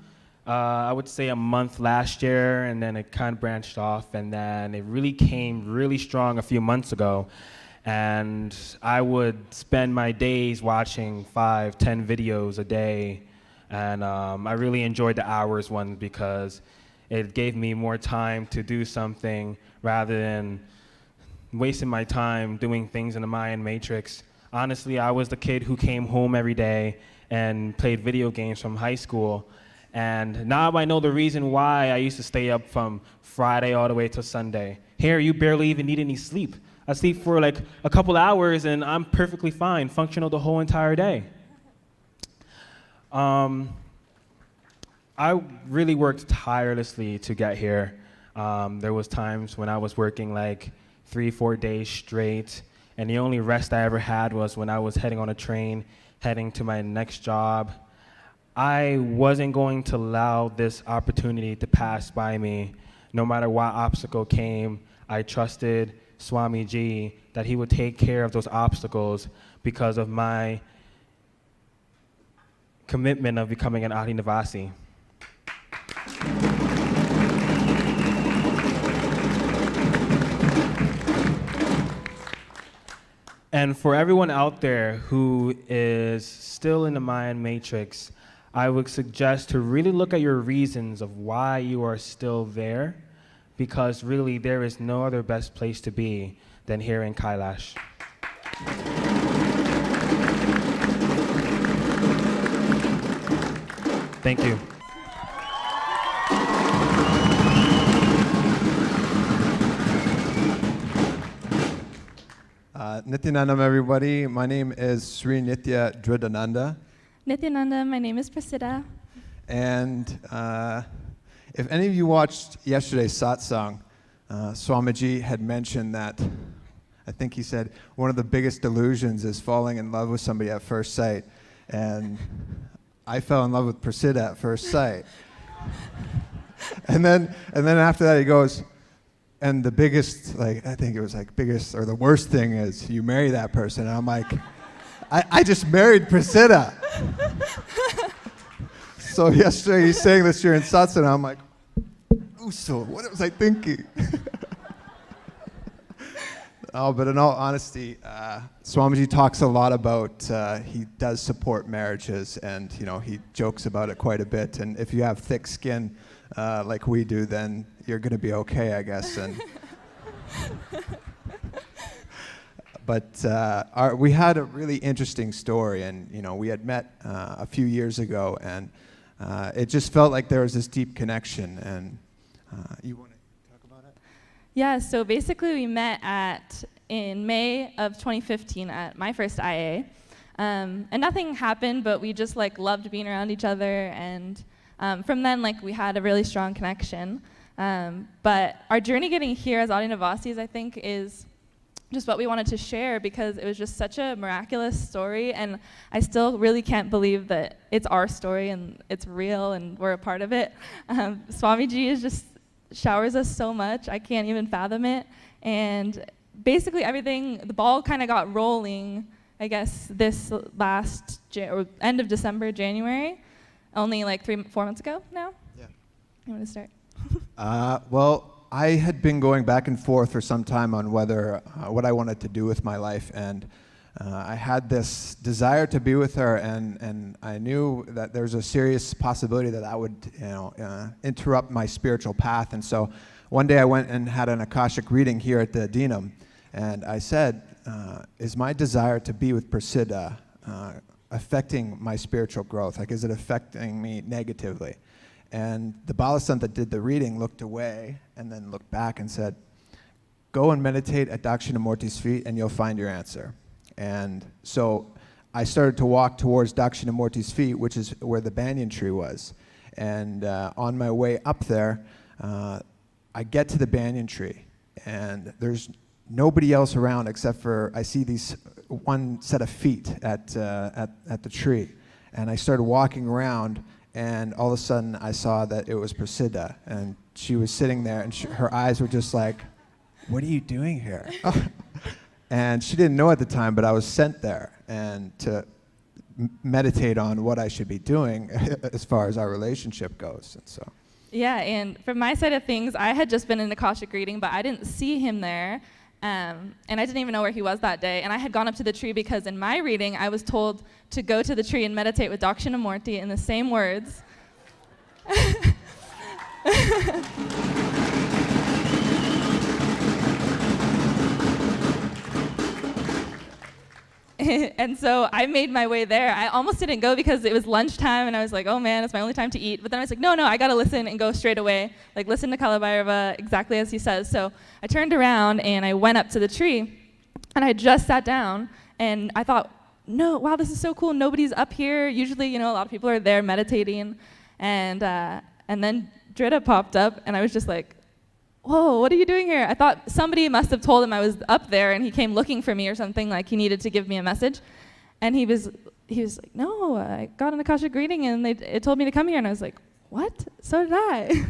I would say a month last year, and then it kind of branched off, and then it really came really strong a few months ago. And I would spend my days watching 5-10 videos a day, and I really enjoyed the hours one because it gave me more time to do something rather than wasting my time doing things in the Mayan Matrix. Honestly, I was the kid who came home every day and played video games from high school. And now I know the reason why I used to stay up from Friday all the way to Sunday. Here, you barely even need any sleep. I sleep for like a couple hours and I'm perfectly fine, functional the whole entire day. I really worked tirelessly to get here. There was times when I was working like 3-4 days straight, and the only rest I ever had was when I was heading on a train, heading to my next job. I wasn't going to allow this opportunity to pass by me. No matter what obstacle came, I trusted Swamiji that he would take care of those obstacles because of my commitment of becoming an Adinavasi. And for everyone out there who is still in the Mayan Matrix, I would suggest to really look at your reasons of why you are still there, because really there is no other best place to be than here in Kailash. Thank you. Nithyanandam, everybody. My name is Sri Nithyananda. Nithyananda, my name is Prasida. And if any of you watched yesterday's satsang, Swamiji had mentioned that, I think he said, one of the biggest delusions is falling in love with somebody at first sight. And I fell in love with Prasida at first sight. and then after that he goes, and the biggest, like, I think it was like biggest, or the worst thing is you marry that person. And I'm like, I just married Prasida. So yesterday he's saying this here in satsang, and I'm like, Uso, what was I thinking? Oh, but in all honesty, Swamiji talks a lot about, he does support marriages, and he jokes about it quite a bit. And if you have thick skin like we do, then you're going to be okay, I guess. And but we had a really interesting story, and we had met a few years ago, and it just felt like there was this deep connection. And you want to talk about it? Yeah, so basically we met in May of 2015 at my first IA. And nothing happened, but we just loved being around each other, and from then we had a really strong connection. But our journey getting here as Adinavasis, I think, is just what we wanted to share, because it was just such a miraculous story, and I still really can't believe that it's our story and it's real and we're a part of it. Swamiji is just showers us so much, I can't even fathom it. And basically everything, the ball kind of got rolling, I guess, this last or end of December, January, only 3-4 months ago now. Yeah. You want to start? Well, I had been going back and forth for some time on whether what I wanted to do with my life, and I had this desire to be with her, and I knew that there's a serious possibility that I would interrupt my spiritual path. And so one day I went and had an Akashic reading here at the Dinam, and I said, is my desire to be with Prasida affecting my spiritual growth? Is it affecting me negatively? And the Balasant that did the reading looked away and then looked back and said, go and meditate at Dakshinamurti's feet and you'll find your answer. And so I started to walk towards Dakshinamurti's feet, which is where the banyan tree was. And on my way up there, I get to the banyan tree, and there's nobody else around except for, I see these one set of feet at the tree. And I started walking around, and all of a sudden I saw that it was Prasida, and she was sitting there, and her eyes were just like, what are you doing here? And she didn't know at the time, but I was sent there, and to meditate on what I should be doing as far as our relationship goes. And so. Yeah, and from my side of things, I had just been in Akashic reading, but I didn't see him there. And I didn't even know where he was that day. And I had gone up to the tree because in my reading, I was told to go to the tree and meditate with Dakshinamurti in the same words. And so I made my way there. I almost didn't go because it was lunchtime, and I was like, oh man, it's my only time to eat. But then I was like, no, I gotta listen and go straight away. Like, listen to Kalabhairava exactly as he says. So I turned around and I went up to the tree, and I just sat down, and I thought, no, wow, this is so cool. Nobody's up here. Usually, a lot of people are there meditating. And then Drita popped up, and I was just like, whoa, what are you doing here? I thought somebody must have told him I was up there, and he came looking for me or something, like he needed to give me a message. And he was like, no, I got an Akashic reading, and it told me to come here. And I was like, what? So did I.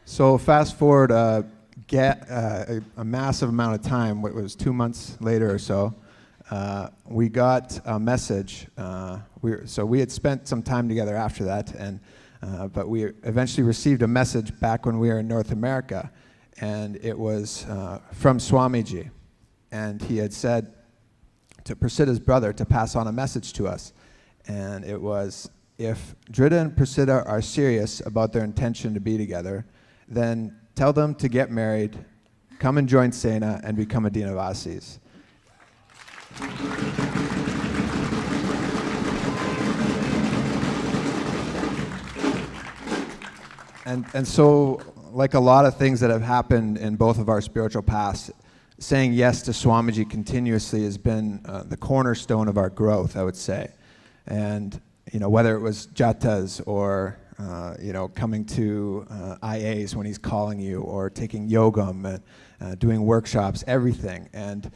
So fast forward a massive amount of time, what was 2 months later or so, we got a message. So we had spent some time together after that, but we eventually received a message back when we were in North America, and it was from Swamiji. And he had said to Prasiddha's brother to pass on a message to us. And it was, if Drita and Prasiddha are serious about their intention to be together, then tell them to get married, come and join Sena, and become Adinavasis. And so, like a lot of things that have happened in both of our spiritual paths, saying yes to Swamiji continuously has been the cornerstone of our growth, I would say. And whether it was jatas or coming to IAs when he's calling you, or taking yogam, doing workshops, everything. And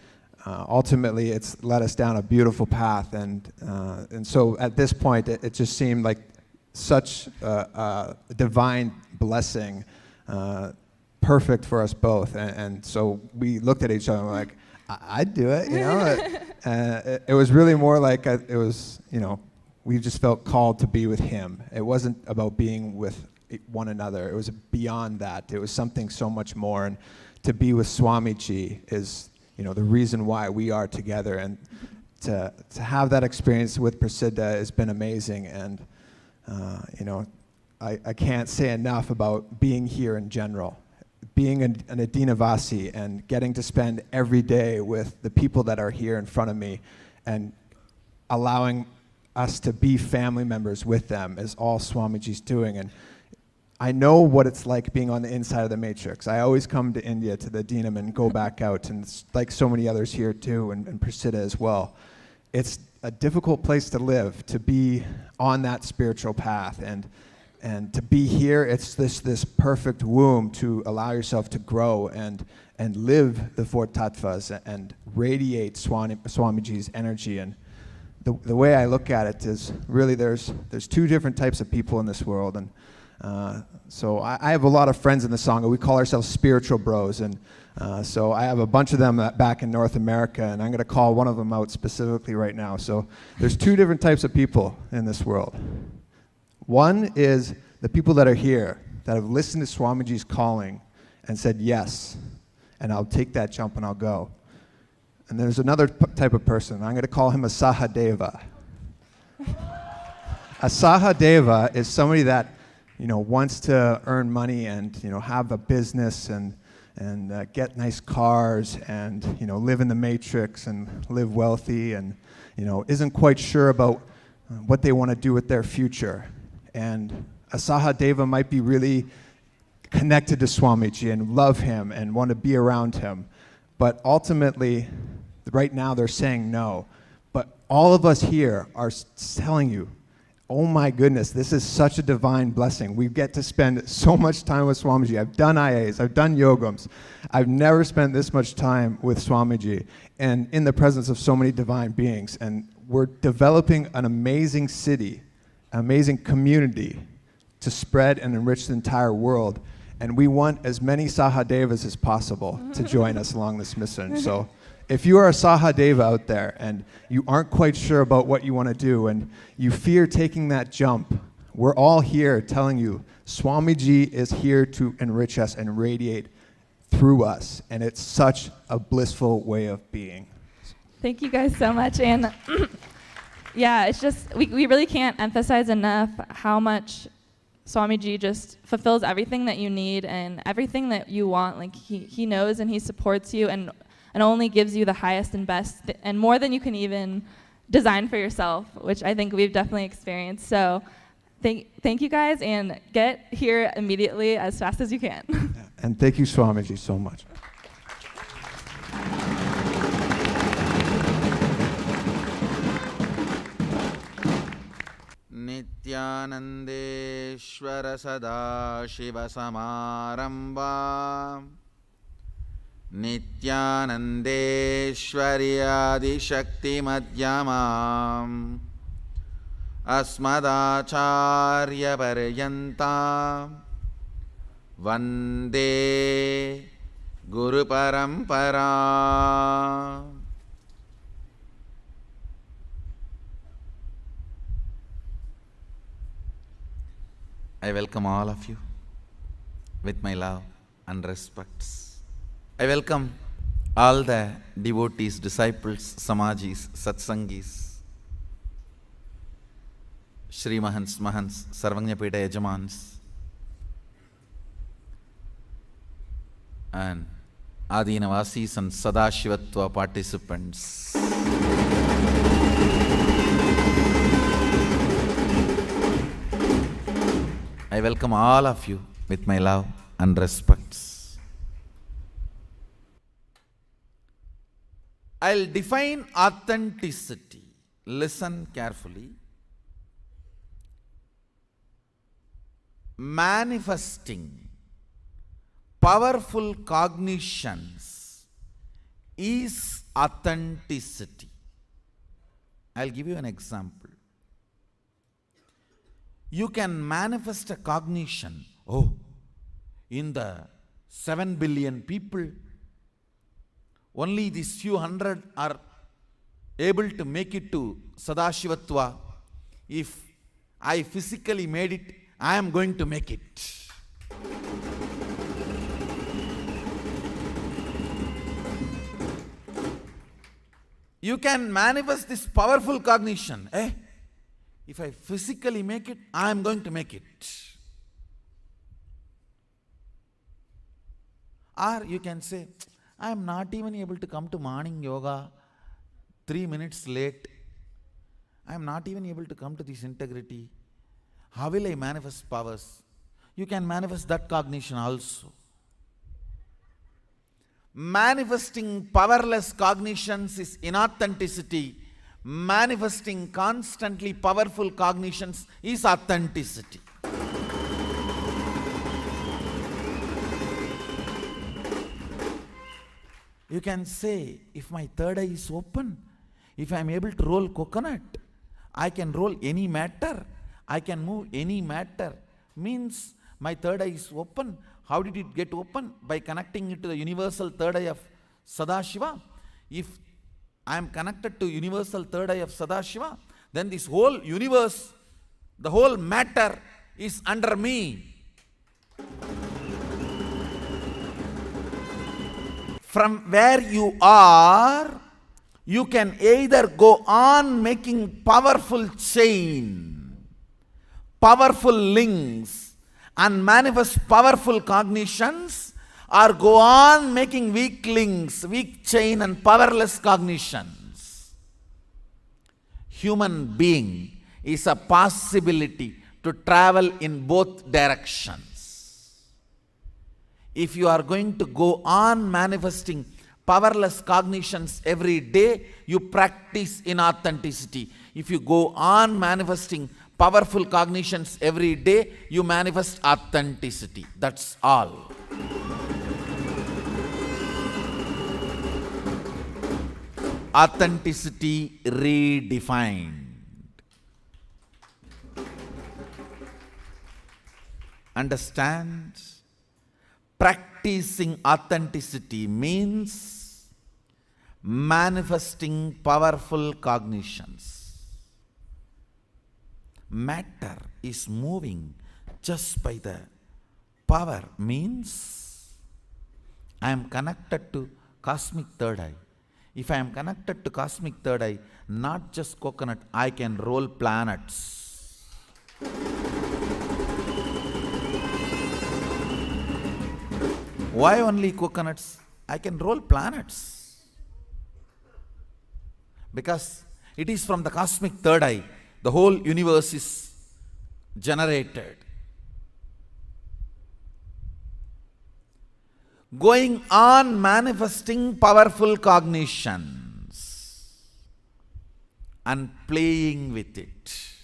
ultimately, it's led us down a beautiful path. And so at this point, it just seemed like such a divine blessing, perfect for us both. And so we looked at each other and were like, I'd do it, it was really more like we just felt called to be with him. It wasn't about being with one another. It was beyond that. It was something so much more. And to be with Swamiji is, the reason why we are together. And to have that experience with Prasiddha has been amazing. And I can't say enough about being here in general. Being an Adinavasi and getting to spend every day with the people that are here in front of me and allowing us to be family members with them is all Swamiji's doing. And I know what it's like being on the inside of the matrix. I always come to India to the Dinam and go back out, and it's like so many others here too, and Prasiddha as well. It's a difficult place to live, to be on that spiritual path, and to be here. It's this perfect womb to allow yourself to grow and live the four tattvas and radiate Swamiji's energy. And the way I look at it is really there's two different types of people in this world. And so I have a lot of friends in the Sangha. We call ourselves spiritual bros, and so I have a bunch of them back in North America, and I'm going to call one of them out specifically right now. So there's two different types of people in this world. One is the people that are here, that have listened to Swamiji's calling and said yes, and I'll take that jump and I'll go. And there's another type of person. I'm going to call him a Sahadeva. A Sahadeva is somebody that wants to earn money and have a business and get nice cars and live in the matrix and live wealthy and isn't quite sure about what they want to do with their future. And a Sahadeva might be really connected to Swamiji and love him and want to be around him, but ultimately, right now they're saying no. But all of us here are telling you, oh my goodness, this is such a divine blessing. We get to spend so much time with Swamiji. I've done IAs, I've done yogams. I've never spent this much time with Swamiji and in the presence of so many divine beings. And we're developing an amazing city, an amazing community to spread and enrich the entire world. And we want as many Sahadevas as possible to join us along this mission. So if you are a Sahadeva out there and you aren't quite sure about what you want to do and you fear taking that jump, we're all here telling you, Swamiji is here to enrich us and radiate through us, and it's such a blissful way of being. Thank you guys so much. And yeah, it's just, we really can't emphasize enough how much Swamiji just fulfills everything that you need and everything that you want. Like he knows and he supports you and only gives you the highest and best and more than you can even design for yourself, which I think we've definitely experienced. So thank you guys, and get here immediately as fast as you can. And thank you, Swamiji, so much. Nithyanandeshwara Sadashiva Samaramba Nithyanandeshwari Adi Shakti Madhyamam Asmadacharya Paryanta Vande Guru Parampara. I welcome all of you with my love and respects. I welcome all the devotees, disciples, Samajis, Satsangis, Shri Mahants, Sarvanyapeta Yajamans, and Adinavasis and Sadashivatva participants. I welcome all of you with my love and respects. I'll define authenticity. Listen carefully. Manifesting powerful cognitions is authenticity. I'll give you an example. You can manifest a cognition, in the 7 billion people, only these few hundred are able to make it to Sadashivatva. If I physically made it, I am going to make it. You can manifest this powerful cognition. If I physically make it, I am going to make it. Or you can say, I am not even able to come to morning yoga 3 minutes late. I am not even able to come to this integrity. How will I manifest powers? You can manifest that cognition also. Manifesting powerless cognitions is inauthenticity. Manifesting constantly powerful cognitions is authenticity. You can say, if my third eye is open, if I am able to roll coconut, I can roll any matter, I can move any matter. Means my third eye is open. How did it get open? By connecting it to the universal third eye of Sadashiva. If I am connected to universal third eye of Sadashiva, then this whole universe, the whole matter is under me. From where you are, you can either go on making powerful chain, powerful links, and manifest powerful cognitions, or go on making weak links, weak chain and powerless cognitions. Human being is a possibility to travel in both directions. If you are going to go on manifesting powerless cognitions every day, you practice inauthenticity. If you go on manifesting powerful cognitions every day, you manifest authenticity. That's all. Authenticity redefined. Understand? Practicing authenticity means manifesting powerful cognitions. Matter is moving just by the power, means I am connected to cosmic third eye. If I am connected to cosmic third eye, not just coconut, I can roll planets. Why only coconuts? I can roll planets. Because it is from the cosmic third eye, the whole universe is generated. Going on manifesting powerful cognitions and playing with it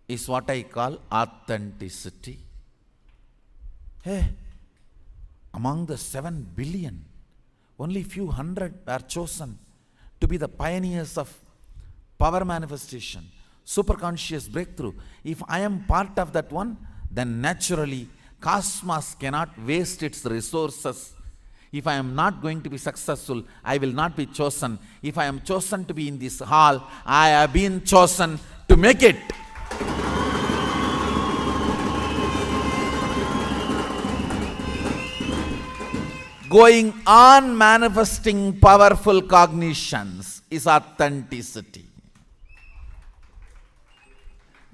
is what I call authenticity. Hey, among the 7 billion, only few hundred are chosen to be the pioneers of power manifestation, superconscious breakthrough. If I am part of that one, then naturally cosmos cannot waste its resources. If I am not going to be successful, I will not be chosen. If I am chosen to be in this hall, I have been chosen to make it. Going on manifesting powerful cognitions is authenticity.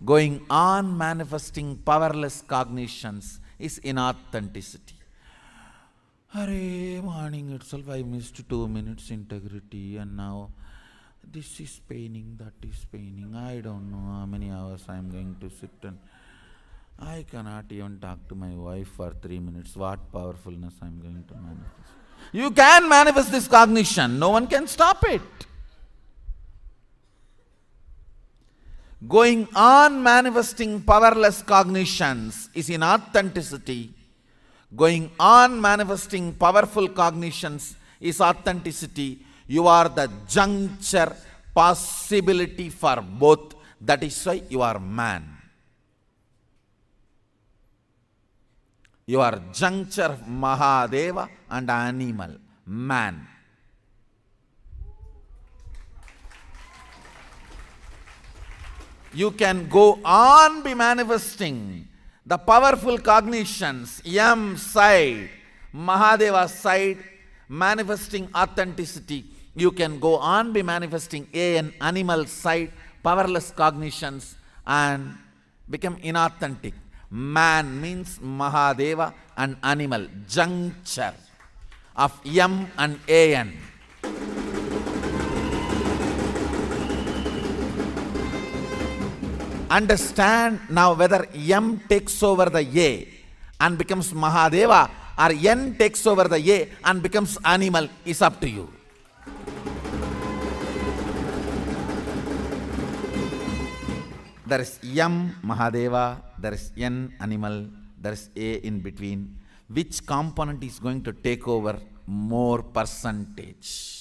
Going on manifesting powerless cognitions is inauthenticity. Hare, morning itself I missed 2 minutes integrity, and now this is paining, that is paining. I don't know how many hours I am going to sit, and I cannot even talk to my wife for 3 minutes. What powerfulness I am going to manifest. You can manifest this cognition. No one can stop it. Going on manifesting powerless cognitions is inauthenticity. Going on manifesting powerful cognitions is authenticity. You are the juncture possibility for both. That is why you are man. You are juncture of Mahadeva and animal, man. You can go on be manifesting the powerful cognitions, M side, Mahadeva side, manifesting authenticity. You can go on be manifesting A and animal side, powerless cognitions, and become inauthentic. Man means Mahadeva and animal, juncture of M and AN. Understand now whether M takes over the A and becomes Mahadeva, or N takes over the A and becomes animal, is up to you. There is M Mahadeva, there is N animal, there is A in between. Which component is going to take over more percentage?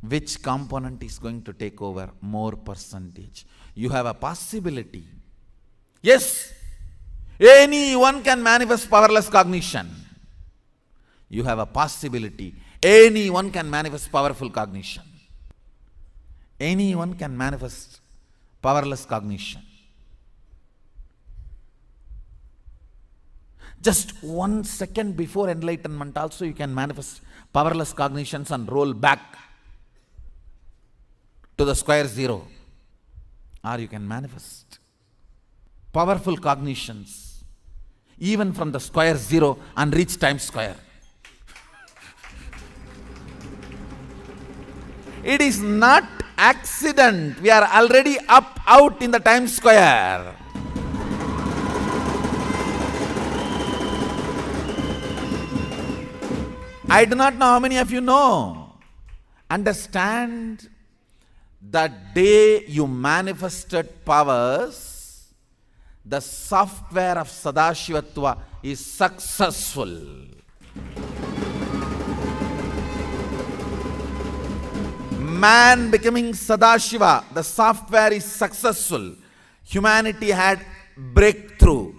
Which component is going to take over more percentage? You have a possibility. Yes, anyone can manifest powerless cognition. You have a possibility. Anyone can manifest powerful cognition. Anyone can manifest powerless cognition. Just 1 second before enlightenment also you can manifest powerless cognitions and roll back to the square zero. Or you can manifest powerful cognitions even from the square zero and reach Times Square. It is not accident. We are already out in the Times Square. I do not know how many of you know. Understand, the day you manifested powers, the software of Sadashivatva is successful. Man becoming Sadashiva, the software is successful. Humanity had breakthrough.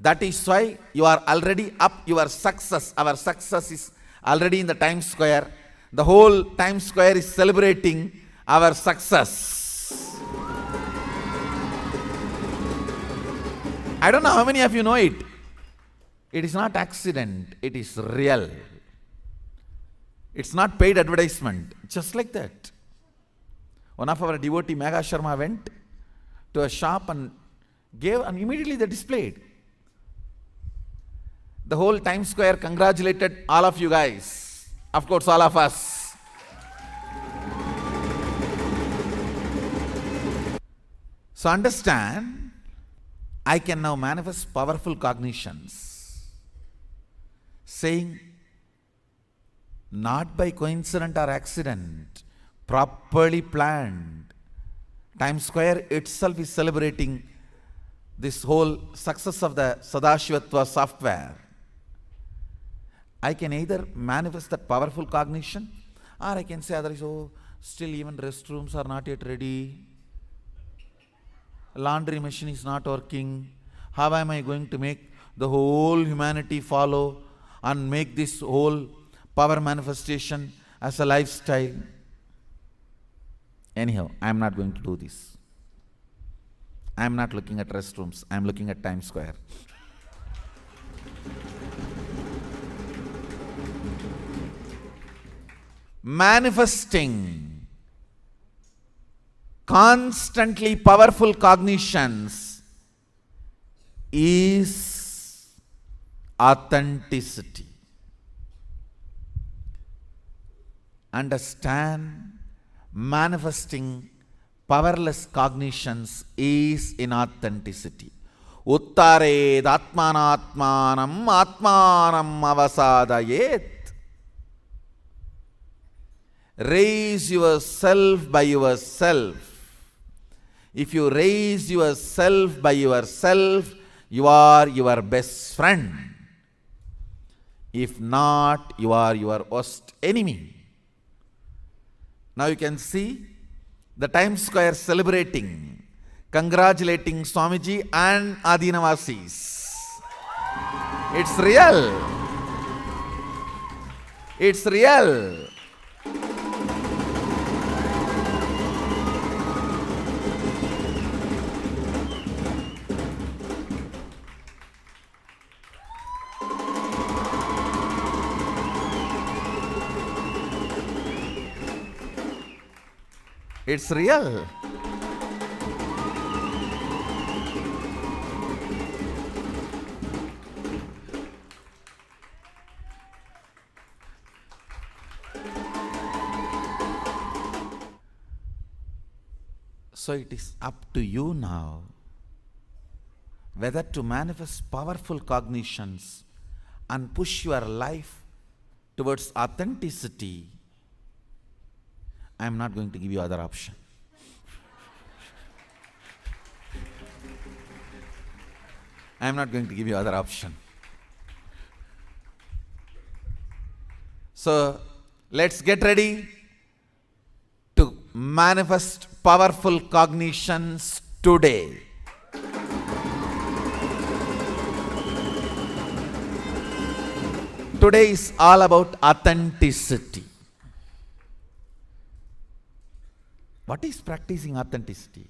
That is why you are already up. Your success, our success is already in the Times Square. The whole Times Square is celebrating our success. I don't know how many of you know it. It is not accident, it is real. It's not paid advertisement, just like that. One of our devotee, Megha Sharma, went to a shop and gave, and immediately they displayed. The whole Times Square congratulated all of you guys. Of course, all of us. So understand, I can now manifest powerful cognitions, saying, not by coincidence or accident, properly planned. Times Square itself is celebrating this whole success of the Sadashivatva software. I can either manifest that powerful cognition, or I can say otherwise, oh, still even restrooms are not yet ready. Laundry machine is not working. How am I going to make the whole humanity follow and make this whole power manifestation as a lifestyle? Anyhow, I am not going to do this. I am not looking at restrooms. I am looking at Times Square. Manifesting constantly powerful cognitions is authenticity. Understand, manifesting powerless cognitions is inauthenticity. Uttared atmanatmanam atmanam avasadayet. Raise yourself by yourself. If you raise yourself by yourself, you are your best friend. If not, you are your worst enemy. Now you can see the Times Square celebrating, congratulating Swamiji and Adinavasis. It's real. It's real. It's real. So it is up to you now whether to manifest powerful cognitions and push your life towards authenticity. I am not going to give you other option. I am not going to give you other option. So let's get ready to manifest powerful cognitions today. Today is all about authenticity. What is practicing authenticity?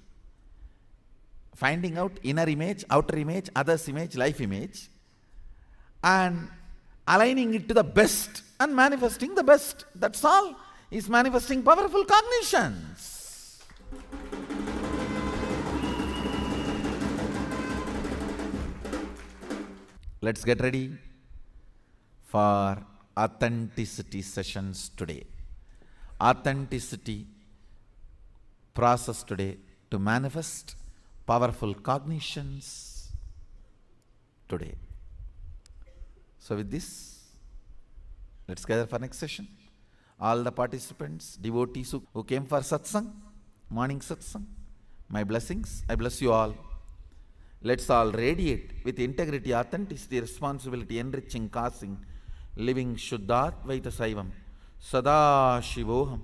Finding out inner image, outer image, others image, life image, and aligning it to the best and manifesting the best. That's all is manifesting powerful cognitions. Let's get ready for authenticity sessions today. Authenticity process today to manifest powerful cognitions today. So with this, let's gather for next session. All the participants, devotees who came for satsang, morning satsang, my blessings, I bless you all. Let's all radiate with integrity, authenticity, responsibility, enriching, causing, living Shuddhat Vaita Saivam, Sada Shivoham,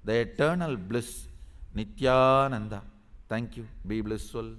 the eternal bliss, Nithyananda. Thank you. Be blissful.